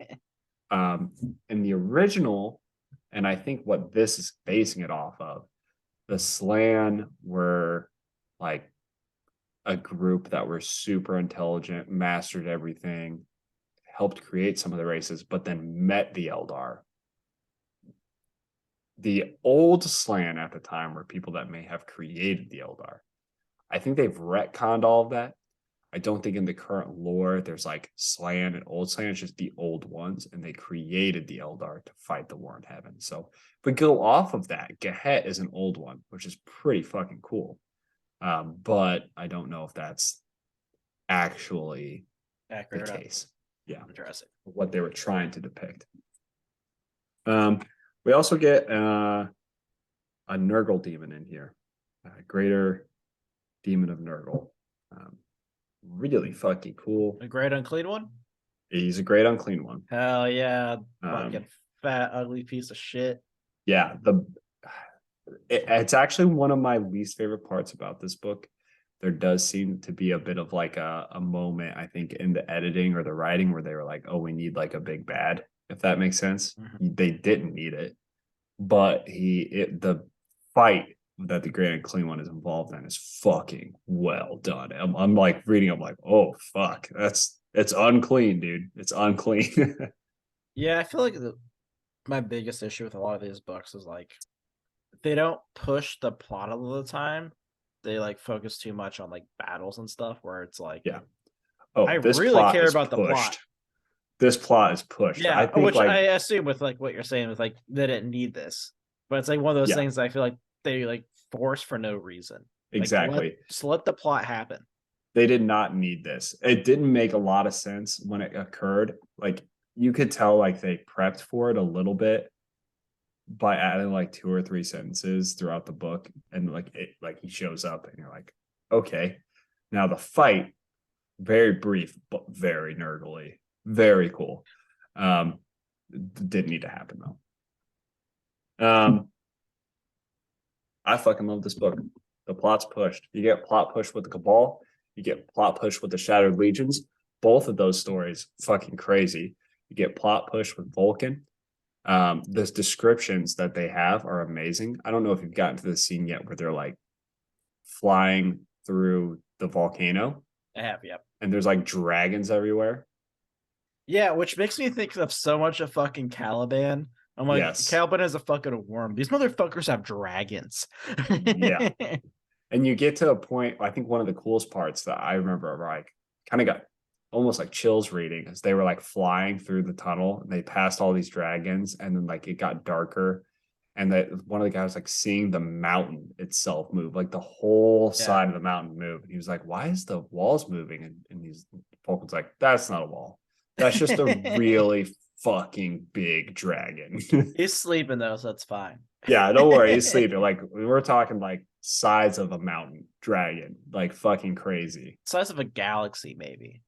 the original, and I think what this is basing it off of, the Slan were like a group that were super intelligent, mastered everything, helped create some of the races, but then met the Eldar. The old Slan at the time were people that may have created the Eldar. I think they've retconned all of that. I don't think in the current lore there's like Slan and Old Slan, it's just the old ones, and they created the Eldar to fight the war in heaven. So if we go off of that, Gehet is an old one, which is pretty fucking cool. But I don't know if that's actually Accurate. the case. Yeah, Interesting. what they were trying to depict. We also get a Nurgle demon in here, a greater demon of Nurgle. Really fucking cool. A great unclean one? He's a great unclean one. Hell yeah. Fucking fat, ugly piece of shit. Yeah, it's actually one of my least favorite parts about this book. There does seem to be a bit of like a moment, I think, in the editing or the writing where they were like, oh, we need like a big bad, if that makes sense. They didn't need it, but the fight that the Great Unclean One is involved in is fucking well done. I'm like reading, I'm like, oh fuck, it's unclean, dude. It's unclean. Yeah, I feel like my biggest issue with a lot of these books is like they don't push the plot all the time. They like focus too much on like battles and stuff where it's like, Yeah. Oh, I this really plot care is about the plot. pushed. This plot is pushed. I Yeah, think which like I assume with like what you're saying with like they didn't need this, but it's like one of those yeah, things that I feel like they like force for no reason. Like, exactly. just let the plot happen. They did not need this. It didn't make a lot of sense when it occurred. Like you could tell like they prepped for it a little bit by adding like 2 or 3 sentences throughout the book, and like he shows up and you're like, okay. Now the fight, very brief but very nerdly, very cool. Didn't need to happen though. I fucking love this book. The plot's pushed. You get plot push with the Cabal. You get plot push with the Shattered Legions. Both of those stories, fucking crazy. You get plot push with Vulkan. The descriptions that they have are amazing. I don't know if you've gotten to the scene yet where they're like flying through the volcano. I have, yep. And there's like dragons everywhere. Yeah, which makes me think of so much of fucking Caliban. I'm like, yes. Caliban is a fucking worm. These motherfuckers have dragons. Yeah. And you get to a point, I think one of the coolest parts that I remember, like, kind of got almost like chills reading, as they were like flying through the tunnel and they passed all these dragons, and then like it got darker. And that one of the guys like seeing the mountain itself move, like the whole side of the mountain move. And he was like, why is the walls moving? And he's Vulcan's like, that's not a wall. That's just a really fucking big dragon. He's sleeping though, so that's fine. Yeah, don't worry, he's sleeping. Like we're talking like size of a mountain dragon, like fucking crazy. Size of a galaxy, maybe.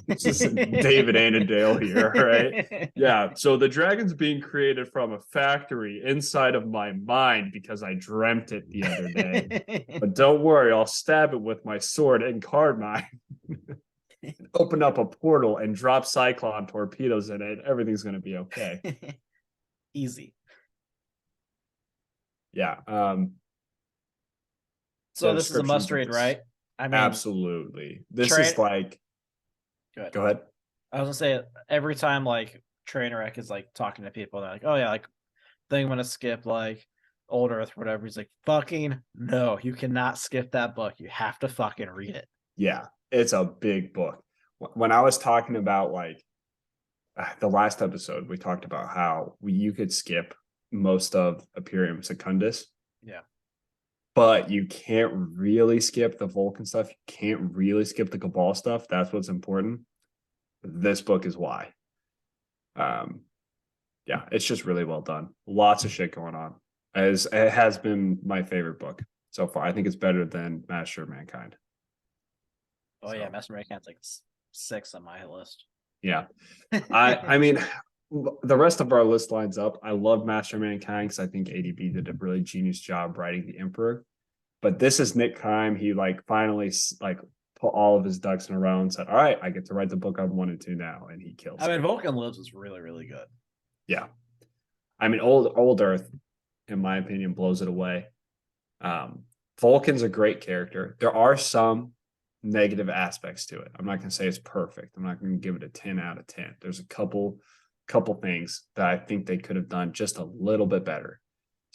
It's just David Annandale here, right? Yeah. So the dragon's being created from a factory inside of my mind because I dreamt it the other day. But don't worry, I'll stab it with my sword and Carmine. Open up a portal and drop cyclone torpedoes in it. Everything's gonna be okay. Easy. Yeah. So this is a must read, right? I mean, absolutely. This is like. Go ahead. I was gonna say every time like Trainwreck is like talking to people, they're like, "Oh yeah, like thing I'm gonna skip like Old Earth, whatever." He's like, "Fucking no, you cannot skip that book. You have to fucking read it." Yeah, it's a big book. When I was talking about like the last episode, we talked about how you could skip most of Imperium Secundus. Yeah. But you can't really skip the Vulcan stuff. You can't really skip the Cabal stuff. That's what's important. This book is why. Yeah, it's just really well done. Lots of shit going on. As it has been my favorite book so far. I think it's better than Master of Mankind. Oh yeah, Master Mankind's like 6 on my list. Yeah. I mean, the rest of our list lines up. I love Master of Mankind because I think ADB did a really genius job writing the Emperor. But this is Nick Kime. He like finally like put all of his ducks in a row and said, "All right, I get to write the book I've wanted to now," and he kills I mean, it. Vulkan Lives is really, really good. Yeah, I mean, old Earth, in my opinion, blows it away. Vulcan's a great character. There are some negative aspects to it. I'm not going to say it's perfect. I'm not going to give it a 10 out of 10. There's a couple things that I think they could have done just a little bit better.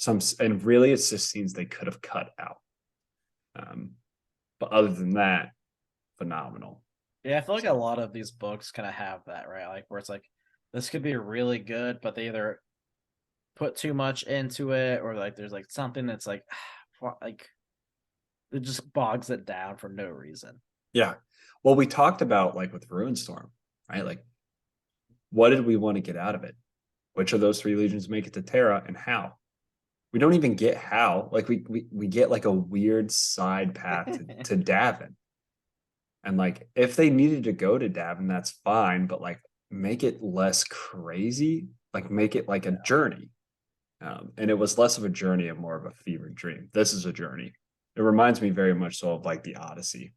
And really it's just scenes they could have cut out. But other than that, phenomenal. Yeah, I feel like a lot of these books kind of have that, right? Like where it's like this could be really good, but they either put too much into it or like there's like something that's like it just bogs it down for no reason. Yeah. Well, we talked about like with Ruinstorm, right? Like, what did we want to get out of it? Which of those 3 legions make it to Terra and how? We don't even get how. Like we get like a weird side path to Davin. And like if they needed to go to Davin, that's fine, but like make it less crazy, like make it like a journey. And it was less of a journey and more of a fever dream. This is a journey. It reminds me very much so of like the Odyssey.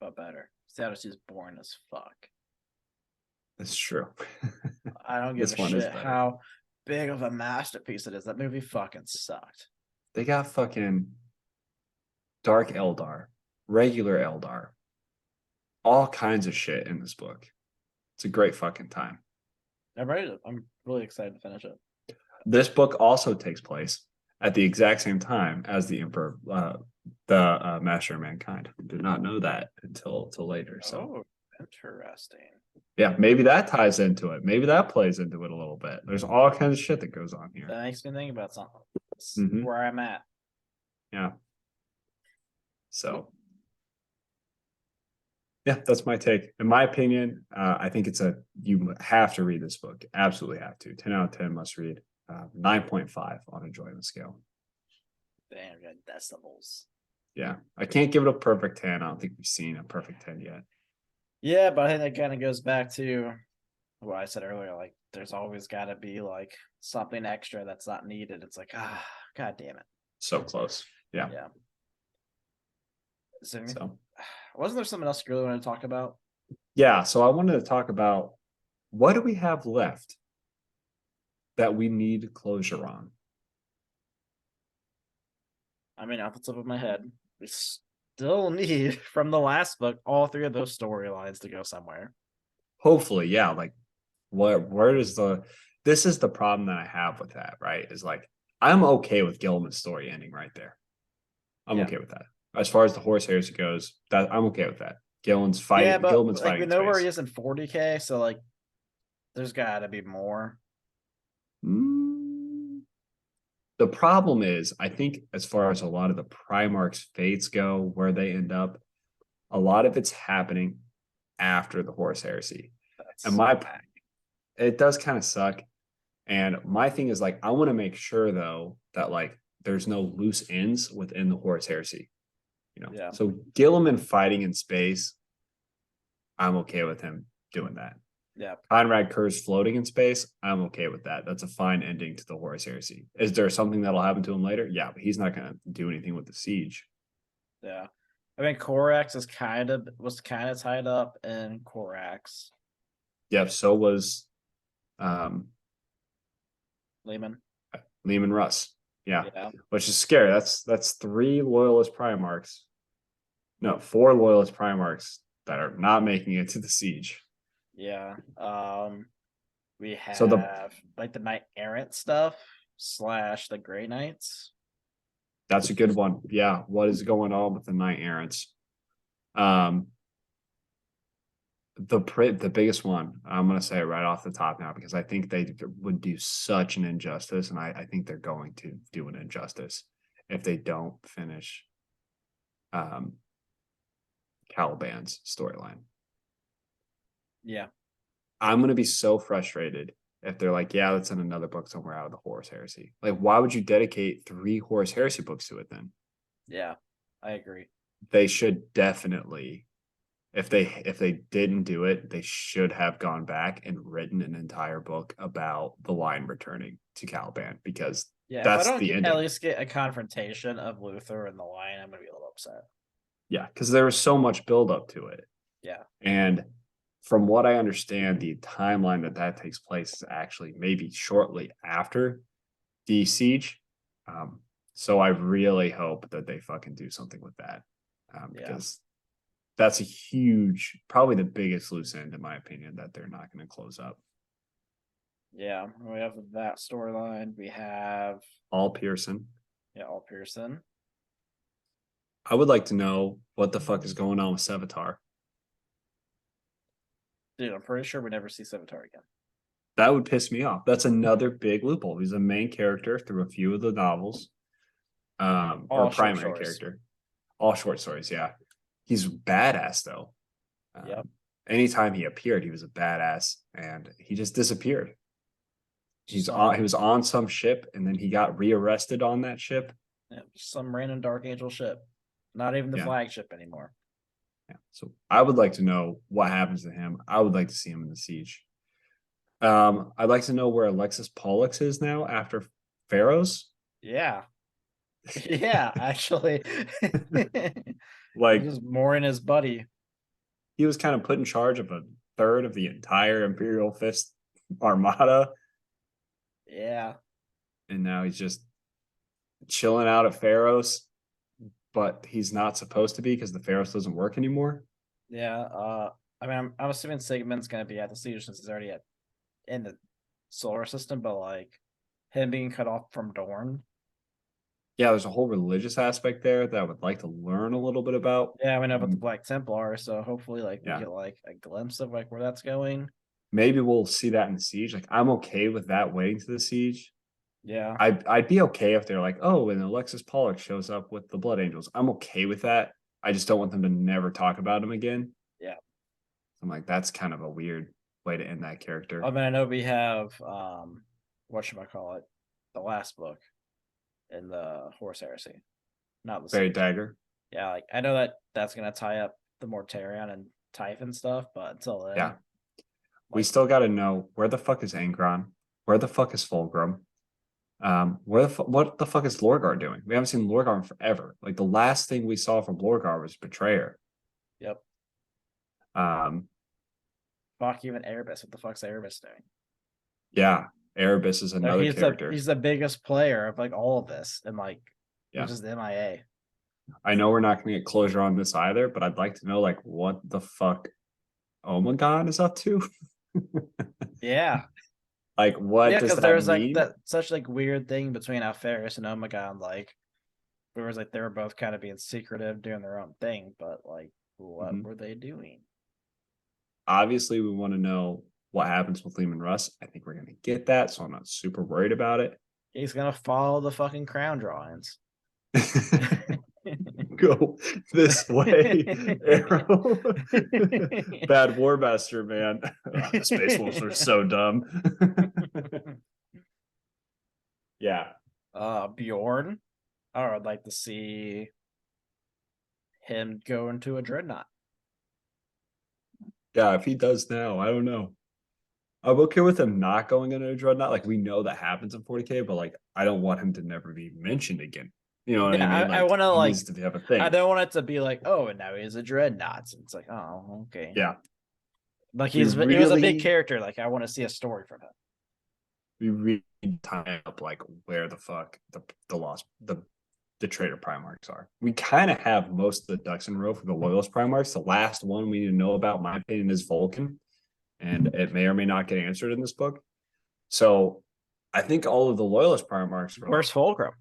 But better. The Odyssey is boring as fuck. That's true. I don't give This a one is shit better. how big of a masterpiece it is. That movie fucking sucked. They got fucking Dark Eldar, regular Eldar, all kinds of shit in this book. It's a great fucking time. I'm really excited to finish it. This book also takes place at the exact same time as the Emperor, the Master of Mankind. Did not know that until later. So, interesting. Yeah, maybe that ties into it. Maybe that plays into it a little bit. There's all kinds of shit that goes on here. That makes me think about something. Mm-hmm. Where I'm at. Yeah. So, yeah, that's my take. In my opinion, I think you have to read this book. Absolutely have to. 10 out of 10 must read. 9.5 on enjoyment scale. Damn, got decibels. Yeah, I can't give it a perfect 10. I don't think we've seen a perfect 10 yet. Yeah, but I think that kind of goes back to what I said earlier. Like, there's always got to be like something extra that's not needed. It's like, god damn it. So close. Yeah. Yeah. So, wasn't there something else you really wanted to talk about? Yeah. So I wanted to talk about what do we have left that we need closure on? I mean, off the top of my head, we still need from the last book all 3 of those storylines to go somewhere. Hopefully, yeah. Like, where does this is the problem that I have with that, right? Is like I'm okay with Gilman's story ending right there. I'm okay with that. As far as the horse heresy goes, that I'm okay with that. Gilman's fighting. Yeah, but Gilman's like fighting. we know where he is in 40K, so like there's got to be more. The problem is, I think, as far as a lot of the Primarch's fates go, where they end up, a lot of it's happening after the horse heresy. And it does kind of suck. And my thing is like, I want to make sure though that like there's no loose ends within the horse heresy. So Gilliman fighting in space, I'm okay with him doing that. Yeah. Conrad Kerr's floating in space, I'm okay with that. That's a fine ending to the horse heresy. Is there something that'll happen to him later? Yeah, but he's not going to do anything with the siege. Yeah. I mean, Corax was kind of tied up in Corax. Yeah, so was Lehman Russ. Yeah. Which is scary. That's 3 loyalist Primarchs. No, 4 loyalist Primarchs that are not making it to the siege. Yeah. We have like the Knight Errant stuff / the Grey Knights. That's a good one. Yeah. What is going on with the Knight Errants? The biggest one, I'm going to say right off the top now, because I think they would do such an injustice, and I think they're going to do an injustice if they don't finish Caliban's storyline. Yeah. I'm gonna be so frustrated if they're like, yeah, let's send another book somewhere out of the Horus Heresy. Like, why would you dedicate 3 Horus Heresy books to it then? Yeah, I agree. They should definitely, if they didn't do it, they should have gone back and written an entire book about the line returning to Caliban, because Yeah, if I that's don't the at ending. least get a confrontation of Luther and the Lion, I'm gonna be a little upset. Yeah, because there was so much buildup to it. Yeah, And from what I understand, the timeline that takes place is actually maybe shortly after the siege. Um, so I really hope that they fucking do something with that, yeah, because that's a huge, probably the biggest loose end, in my opinion, that they're not going to close up. yeah. We have that storyline. We have All Pearson. All Pearson. I would like to know what the fuck is going on with Sevatar. Dude, I'm pretty sure we never see Sevatar again. That would piss me off. That's another big loophole. He's a main character through a few of the novels, or All a short primary stories. character. All short stories, yeah. He's badass though. Yep. Anytime he appeared, he was a badass, and he just disappeared. He Some was on some ship, and then he got rearrested on that ship. some random Dark Angel ship. Not even the Yeah. flagship anymore. Yeah. So I would like to know what happens to him. I would like to see him in the siege. I'd like to know where Alexis Pollux is now after Pharaohs. Yeah. Yeah, actually. Like, just mooring his buddy. he was kind of put in charge of a third of the entire Imperial Fist armada, Yeah. and now he's just chilling out at Pharaohs, but he's not supposed to be because the Pharaohs doesn't work anymore. Yeah. I mean, I'm assuming Sigmund's gonna be at the siege since he's already in the solar system, but like him being cut off from Dorne. Yeah, there's a whole religious aspect there that I would like to learn a little bit about. Yeah, we know about the Black Templar, so hopefully like we Yeah. get like a glimpse of like where that's going. Maybe we'll see that in the siege. Like, I'm okay with that waiting to the siege. Yeah. I'd be okay if they're like, oh, and Alexis Pollock shows up with the Blood Angels. I'm okay with that. I just don't want them to never talk about him again. Yeah. I'm like, that's kind of a weird way to end that character. I mean, I know we have what should I call it? The last book in the Horse Heresy. Not the Barry siege. Dagger. Yeah, like I know that that's gonna tie up the Mortarion and Typhon stuff, but until then, Yeah. We still got to know, where the fuck is Angron? Where the fuck is Fulgrim? What the fuck is Lorgar doing? We haven't seen Lorgar in forever. Like, the last thing we saw from Lorgar was Betrayer. Yep. Um, Fuck, even Erebus. What the fuck's Erebus doing? yeah, Erebus is No, another character. he's the biggest player of like all of this, and like Yeah. he's just MIA. I know we're not going to get closure on this either, but I'd like to know, like, what the fuck Omegon is up to. Yeah. Like, what Yeah, does because that there's mean? like that such like weird thing between Alferis and Omegon, like where it was like they were both kind of being secretive, doing their own thing, but like what were they doing? Obviously, we want to know what happens with Lehman Russ. I think we're going to get that, so I'm not super worried about it. He's gonna follow the fucking crown drawings. Go this way, Arrow. Bad War Master, man. The Space Wolves are so dumb. Yeah. Bjorn. I would like to see him go into a dreadnought. Yeah, if he does now, I don't know. I'm okay with him not going into a dreadnought. Like, we know that happens in 40K, but like, I don't want him to never be mentioned again. You know what I mean? Like, I want to he like needs to have a thing. I don't want it to be like, oh, and now he's a dreadnought. It's like, oh, okay. Yeah. Like he was a big character. Like I want to see a story from him. We really tie up like where the fuck the traitor Primarchs are. We kind of have most of the ducks in a row for the Loyalist Primarchs. The last one we need to know about, in my opinion, is Vulkan, and it may or may not get answered in this book. So I think all of the Loyalist Primarchs. Where's Fulcrum?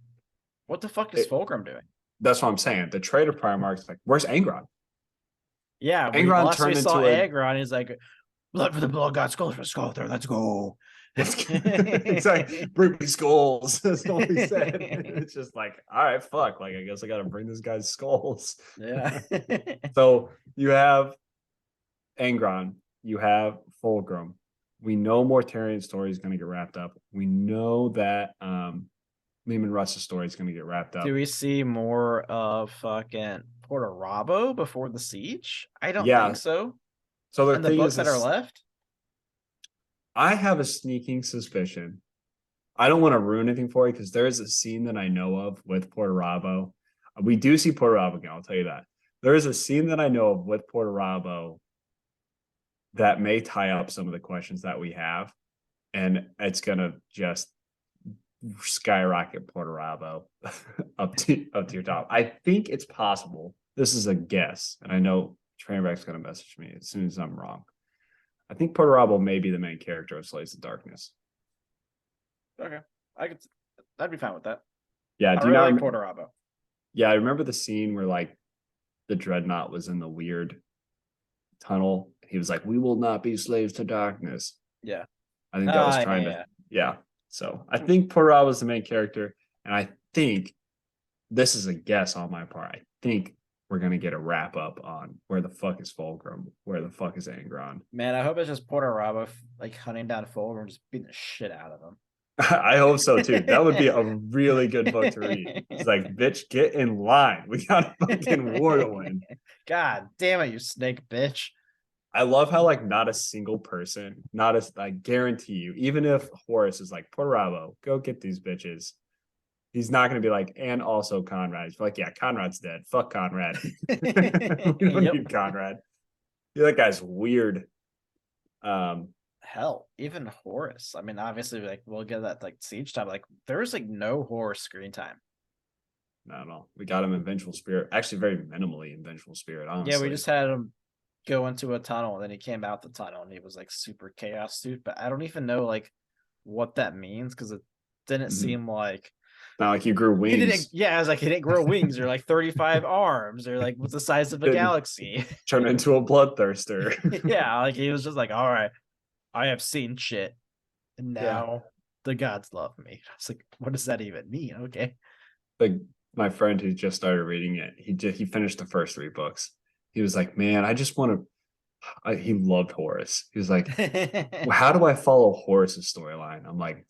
What the fuck is Fulcrum doing? That's what I'm saying. The traitor Primarchs, like, where's Angron? Yeah, Angron turned into Angron. He's like, blood for the blood, God, skull for skull. There, let's go. It's like, bring me skulls. That's what he said. It's just like, all right, fuck. Like, I guess I got to bring this guy's skulls. Yeah. So you have Angron, you have Fulgrim, We know Mortarian's story is going to get wrapped up. We know that Lehman Russ's story is going to get wrapped up. Do we see more of fucking Porto Rabo before the siege? I don't Yeah. think so. So the And the thing books is, that are left? I have a sneaking suspicion. I don't want to ruin anything for you because there is a scene that I know of with Porto Rabo. We do see Porto Rabo again, I'll tell you that. There is a scene that I know of with Porto Rabo that may tie up some of the questions that we have. And it's going to just skyrocket Porto Rabo up to your top. I think it's possible. This is a guess. And I know Trainwreck's going to message me as soon as I'm wrong. I think Porto Rabo may be the main character of Slaves of Darkness. Okay. I'd be fine with that. Yeah, I really like Porto Rabo. Yeah, I remember the scene where like the dreadnought was in the weird tunnel. He was like, "We will not be slaves to darkness." Yeah. I think that was trying to. Yeah. So I think Porto Rabo was the main character, and I think this is a guess on my part. I think we're gonna get a wrap up on where the fuck is Fulgrim, where the fuck is Angron. Man, I hope it's just Porto Rabo like hunting down Fulgrim, just beating the shit out of him. I hope so too. That would be a really good book to read. It's like, bitch, get in line. We got a fucking war to win. God damn it, you snake bitch. I love how like not a single person, not as I guarantee you, even if Horace is like, Porto Rabo, go get these bitches. He's not going to be like, and also Conrad. He's like, yeah, Conrad's dead. Fuck Conrad. We don't need Conrad. Yeah, that guy's weird. Hell, even Horace. I mean, obviously, like we'll get that like siege time. Like there's like no Horace screen time. Not at all. We got him in Vengeful Spirit. Actually, very minimally in Vengeful Spirit. Honestly, yeah, we just had him go into a tunnel, and then he came out the tunnel, and he was like super chaos suit. But I don't even know like what that means because it didn't seem like. Not like he grew wings. He didn't. Yeah, I was like, he didn't grow wings or like 35 arms or like what's the size of a galaxy. Turn into a bloodthirster. Yeah, like he was just like, all right, I have seen shit, and now the gods love me. I was like, what does that even mean? Okay. Like my friend who just started reading it, he finished the first 3 books. He was like, man, I just want to. He loved Horace. He was like, well, how do I follow Horace's storyline? I'm like,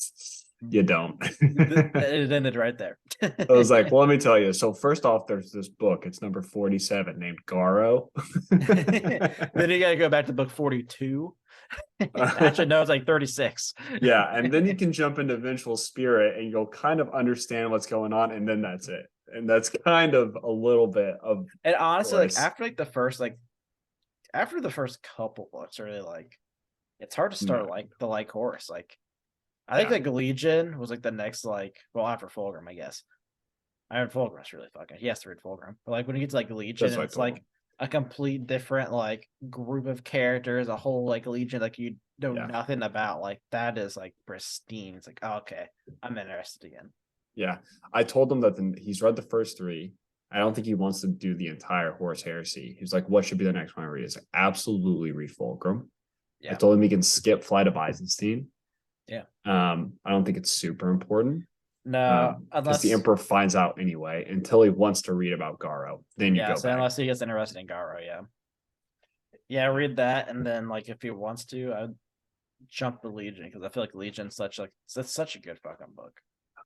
you don't. It ended right there. I was like, well, let me tell you. So first off, there's this book. It's number 47 named Garo. Then you got to go back to book 42. Actually, no, it's like 36. Yeah, and then you can jump into Vengeful Spirit and you'll kind of understand what's going on, and then that's it. And that's kind of a little bit of. And honestly, like after the first couple books, really like it's hard to start like Horse. Like I think like Legion was like the next like after Fulgrim, I guess. I heard Fulgrim's really fucking. He has to read Fulgrim, but like when you get to like Legion, it's like a complete different like group of characters, a whole like Legion like you know nothing about. Like that is like pristine. It's like okay, I'm interested again. Yeah, I told him that he's read the first 3. I don't think he wants to do the entire Horus Heresy. He's like, what should be the next one I read? It's like, absolutely read Fulgrim. Yeah. I told him he can skip Flight of Byzantine. Yeah. I don't think it's super important. No, unless the Emperor finds out anyway, until he wants to read about Garo. Then you go back. Unless he gets interested in Garo, yeah, read that, and then like if he wants to, I'd jump the Legion because I feel like Legion's such a good fucking book.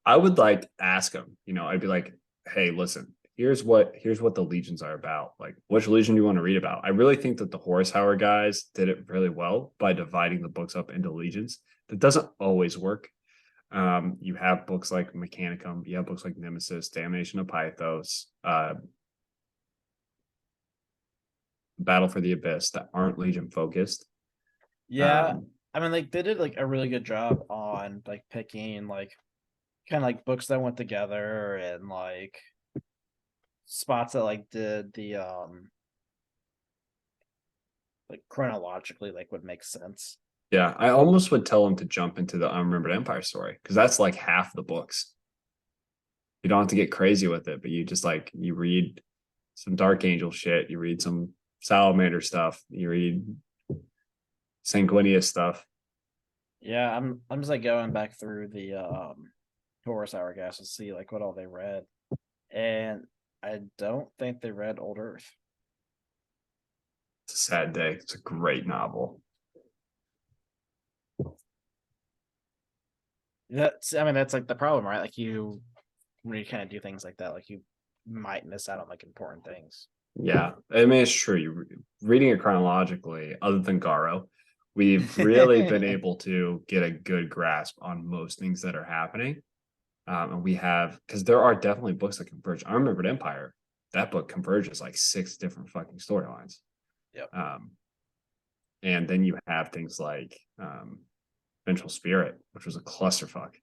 I would like ask him, I'd be like, hey, listen, here's what the Legions are about. Like, which Legion do you want to read about? I really think that the Horshauer guys did it really well by dividing the books up into Legions. That doesn't always work. You have books like Mechanicum, you have books like Nemesis, Damnation of Pythos, Battle for the Abyss that aren't Legion focused. Yeah, I mean, like they did like a really good job on like picking like kind of like books that went together and like spots that like did the like chronologically like would make sense. Yeah, I almost would tell him to jump into the Unremembered Empire story because that's like half the books. You don't have to get crazy with it, but you just like you read some Dark Angel shit, you read some Salamander stuff, you read Sanguinius stuff. Yeah, I'm just like going back through the Horus Hourglass to see like what all they read, and I don't think they read Old Earth. It's a sad day. It's a great novel. that's like the problem, right? Like when you kind of do things like that, like you might miss out on like important things. Yeah, I mean it's true. You reading it chronologically, other than Garo, we've really been able to get a good grasp on most things that are happening. And we have because there are definitely books that converge. I remembered Empire. That book converges like 6 different fucking storylines. Yep. Um, and then you have things like Vengeful Spirit, which was a clusterfuck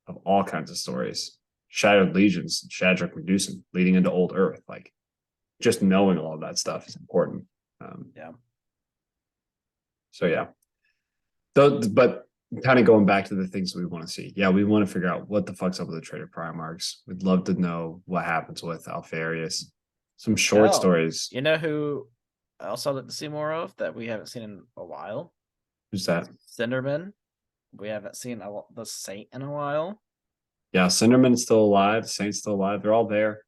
of all kinds of stories. Shattered Legions, Shadrach Medusan, leading into Old Earth. Like just knowing all of that stuff is important. Yeah. So yeah, but kind of going back to the things we want to see. Yeah, we want to figure out what the fuck's up with the Trader Primarchs. We'd love to know what happens with Alfarius. Some short Hell, stories. you know who else I'd like to see more of that we haven't seen in a while? Who's that? Cinderman. We haven't seen the Saint in a while. Yeah, Cinderman's still alive. Saint's still alive. They're all there.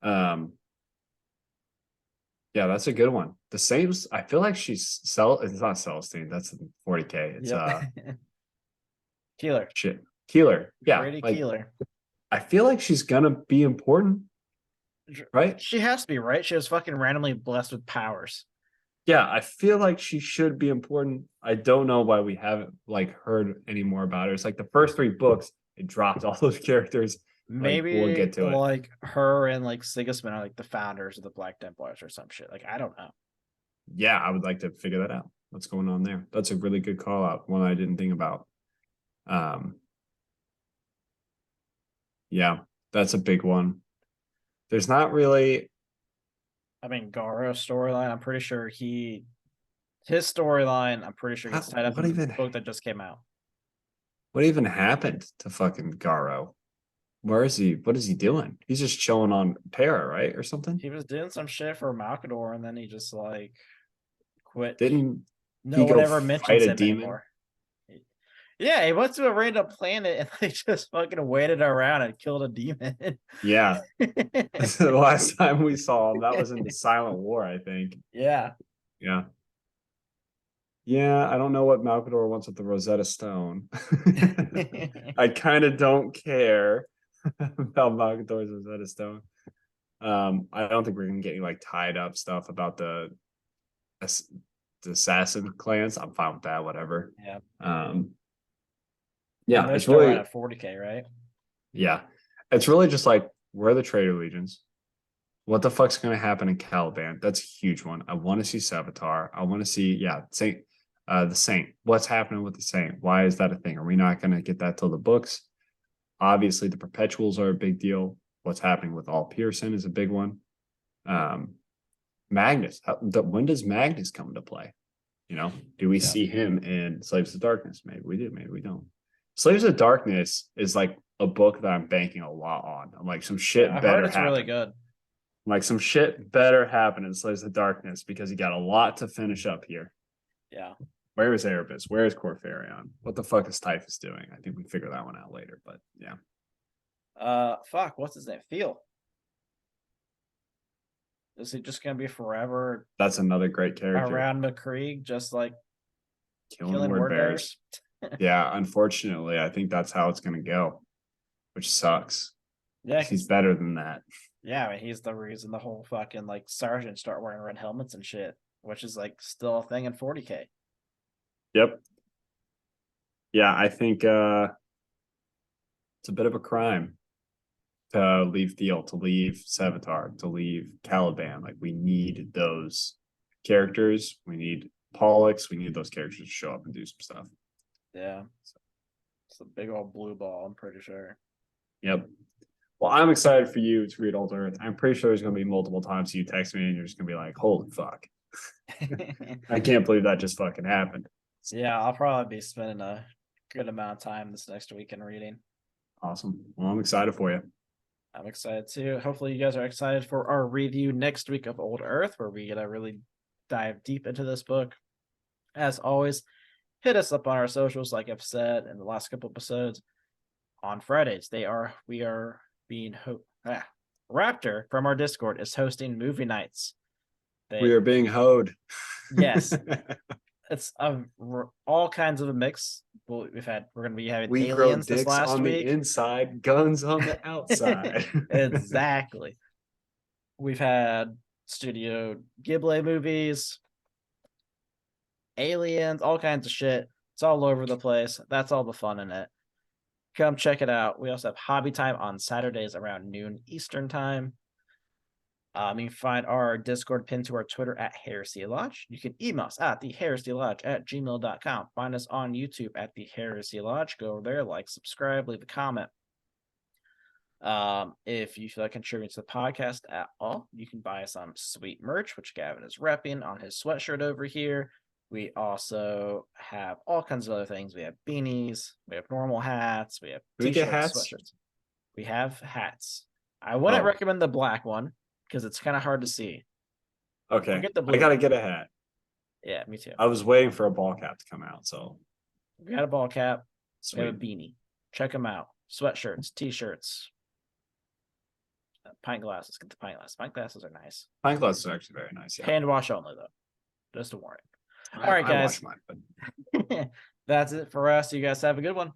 Um, yeah, that's a good one. The Saints, I feel like it's not Celestine, that's 40k. It's Yep. Keeler. shit. Keeler. Yeah. Brady Like Keeler. I feel like she's gonna be important, right? She has to be, right? She was fucking randomly blessed with powers. Yeah, I feel like she should be important. I don't know why we haven't like heard any more about her. It's like the first 3 books, it dropped all those characters. Like we'll Maybe get to it. like her and like Sigismund are like the founders of the Black Templars or some shit. Like I don't know. Yeah, I would like to figure that out. What's going on there? That's a really good call out. One I didn't think about. Um, yeah, that's a big one. There's not really. I mean, Garo's storyline. I'm pretty sure his storyline. I'm pretty sure gets tied up What in the even book that just came out. what even happened to fucking Garo? Where is he? What is he doing? He's just chilling on Terra, right, or something? He was doing some shit for Malkador, and then he just like quit. Didn't he No one go ever fight mentions a him demon? anymore. Yeah, he went to a random planet and they just fucking waited around and killed a demon. Yeah, the last time we saw him, that was in the Silent War, I think. Yeah. Yeah. Yeah, I don't know what Malkador wants with the Rosetta Stone. I kind of don't care about Malkador's Rosetta Stone. I don't think we're gonna get any like tied up stuff about the assassin clans. I'm fine with that, whatever. Yeah. Yeah, They're it's still really around at 40k, right? yeah, it's really just like where are the traitor legions? What the fuck's gonna happen in Caliban? That's a huge one. I want to see Savitar. I want to see Saint, the Saint. What's happening with the Saint? Why is that a thing? Are we not gonna get that till the books? Obviously, the perpetuals are a big deal. What's happening with all Pearson is a big one. Magnus, when does Magnus come into play? You know, do we see him in Slaves of Darkness? Maybe we do, maybe we don't. Slaves of Darkness is like a book that I'm banking a lot on. I'm like, some shit I heard better it's happen. really good. Like some shit better happen in Slaves of Darkness because you got a lot to finish up here. Yeah. Where is Erebus? Where is Corfarion? What the fuck is Typhus doing? I think we figure that one out later, but yeah. Fuck, what's his name? Feel. Is he just gonna be forever That's another great character. around McCreek, just like Killing word bears? Yeah, unfortunately, I think that's how it's gonna go, which sucks. Yeah, he's better than that. Yeah, I mean, he's the reason the whole fucking like sergeants start wearing red helmets and shit, which is like still a thing in 40k. Yep. Yeah, I think it's a bit of a crime to leave Thiel, to leave Savitar, to leave Caliban. Like we need those characters. We need Pollux. We need those characters to show up and do some stuff. Yeah. It's a big old blue ball, I'm pretty sure. Yep. Well, I'm excited for you to read Old Earth. I'm pretty sure there's going to be multiple times you text me and you're just going to be like, holy fuck. I can't believe that just fucking happened. Yeah, I'll probably be spending a good amount of time this next weekend reading. Awesome. Well, I'm excited for you. I'm excited too. Hopefully, you guys are excited for our review next week of Old Earth, where we get to really dive deep into this book. As always, hit us up on our socials, like I've said in the last couple episodes. On Fridays, we are being Raptor from our Discord is hosting movie nights. We are being hoed. Yes. It's all kinds of a mix. We're gonna be having We grow aliens this dicks last on the week. inside, guns on the outside. Exactly. We've had Studio Ghibli movies, aliens, all kinds of shit. It's all over the place. That's all the fun in it. Come check it out. We also have hobby time on Saturdays around noon Eastern time. You can find our Discord pinned to our Twitter at Heresy Lodge. You can email us at theheresylodge@gmail.com. Find us on YouTube at the Heresy Lodge. Go over there, like, subscribe, leave a comment. If you feel like contributing to the podcast at all, you can buy some sweet merch, which Gavin is repping on his sweatshirt over here. We also have all kinds of other things. We have beanies, we have normal hats, we have Do we get t-shirts, hats? sweatshirts. We have hats. I wouldn't Oh. recommend the black one because it's kind of hard to see. Okay. Get the I blue gotta one. get a hat. Yeah, me too. I was waiting for a ball cap to come out, so We got a ball cap. We have a sweet. beanie. Check them out. Sweatshirts, t-shirts, pint glasses. Get the pint glasses. Pint glasses are nice. Pine glasses are actually very nice. Yeah. Hand wash only though. Just a warning. I, All right, I guys. wash mine, but That's it for us. You guys have a good one.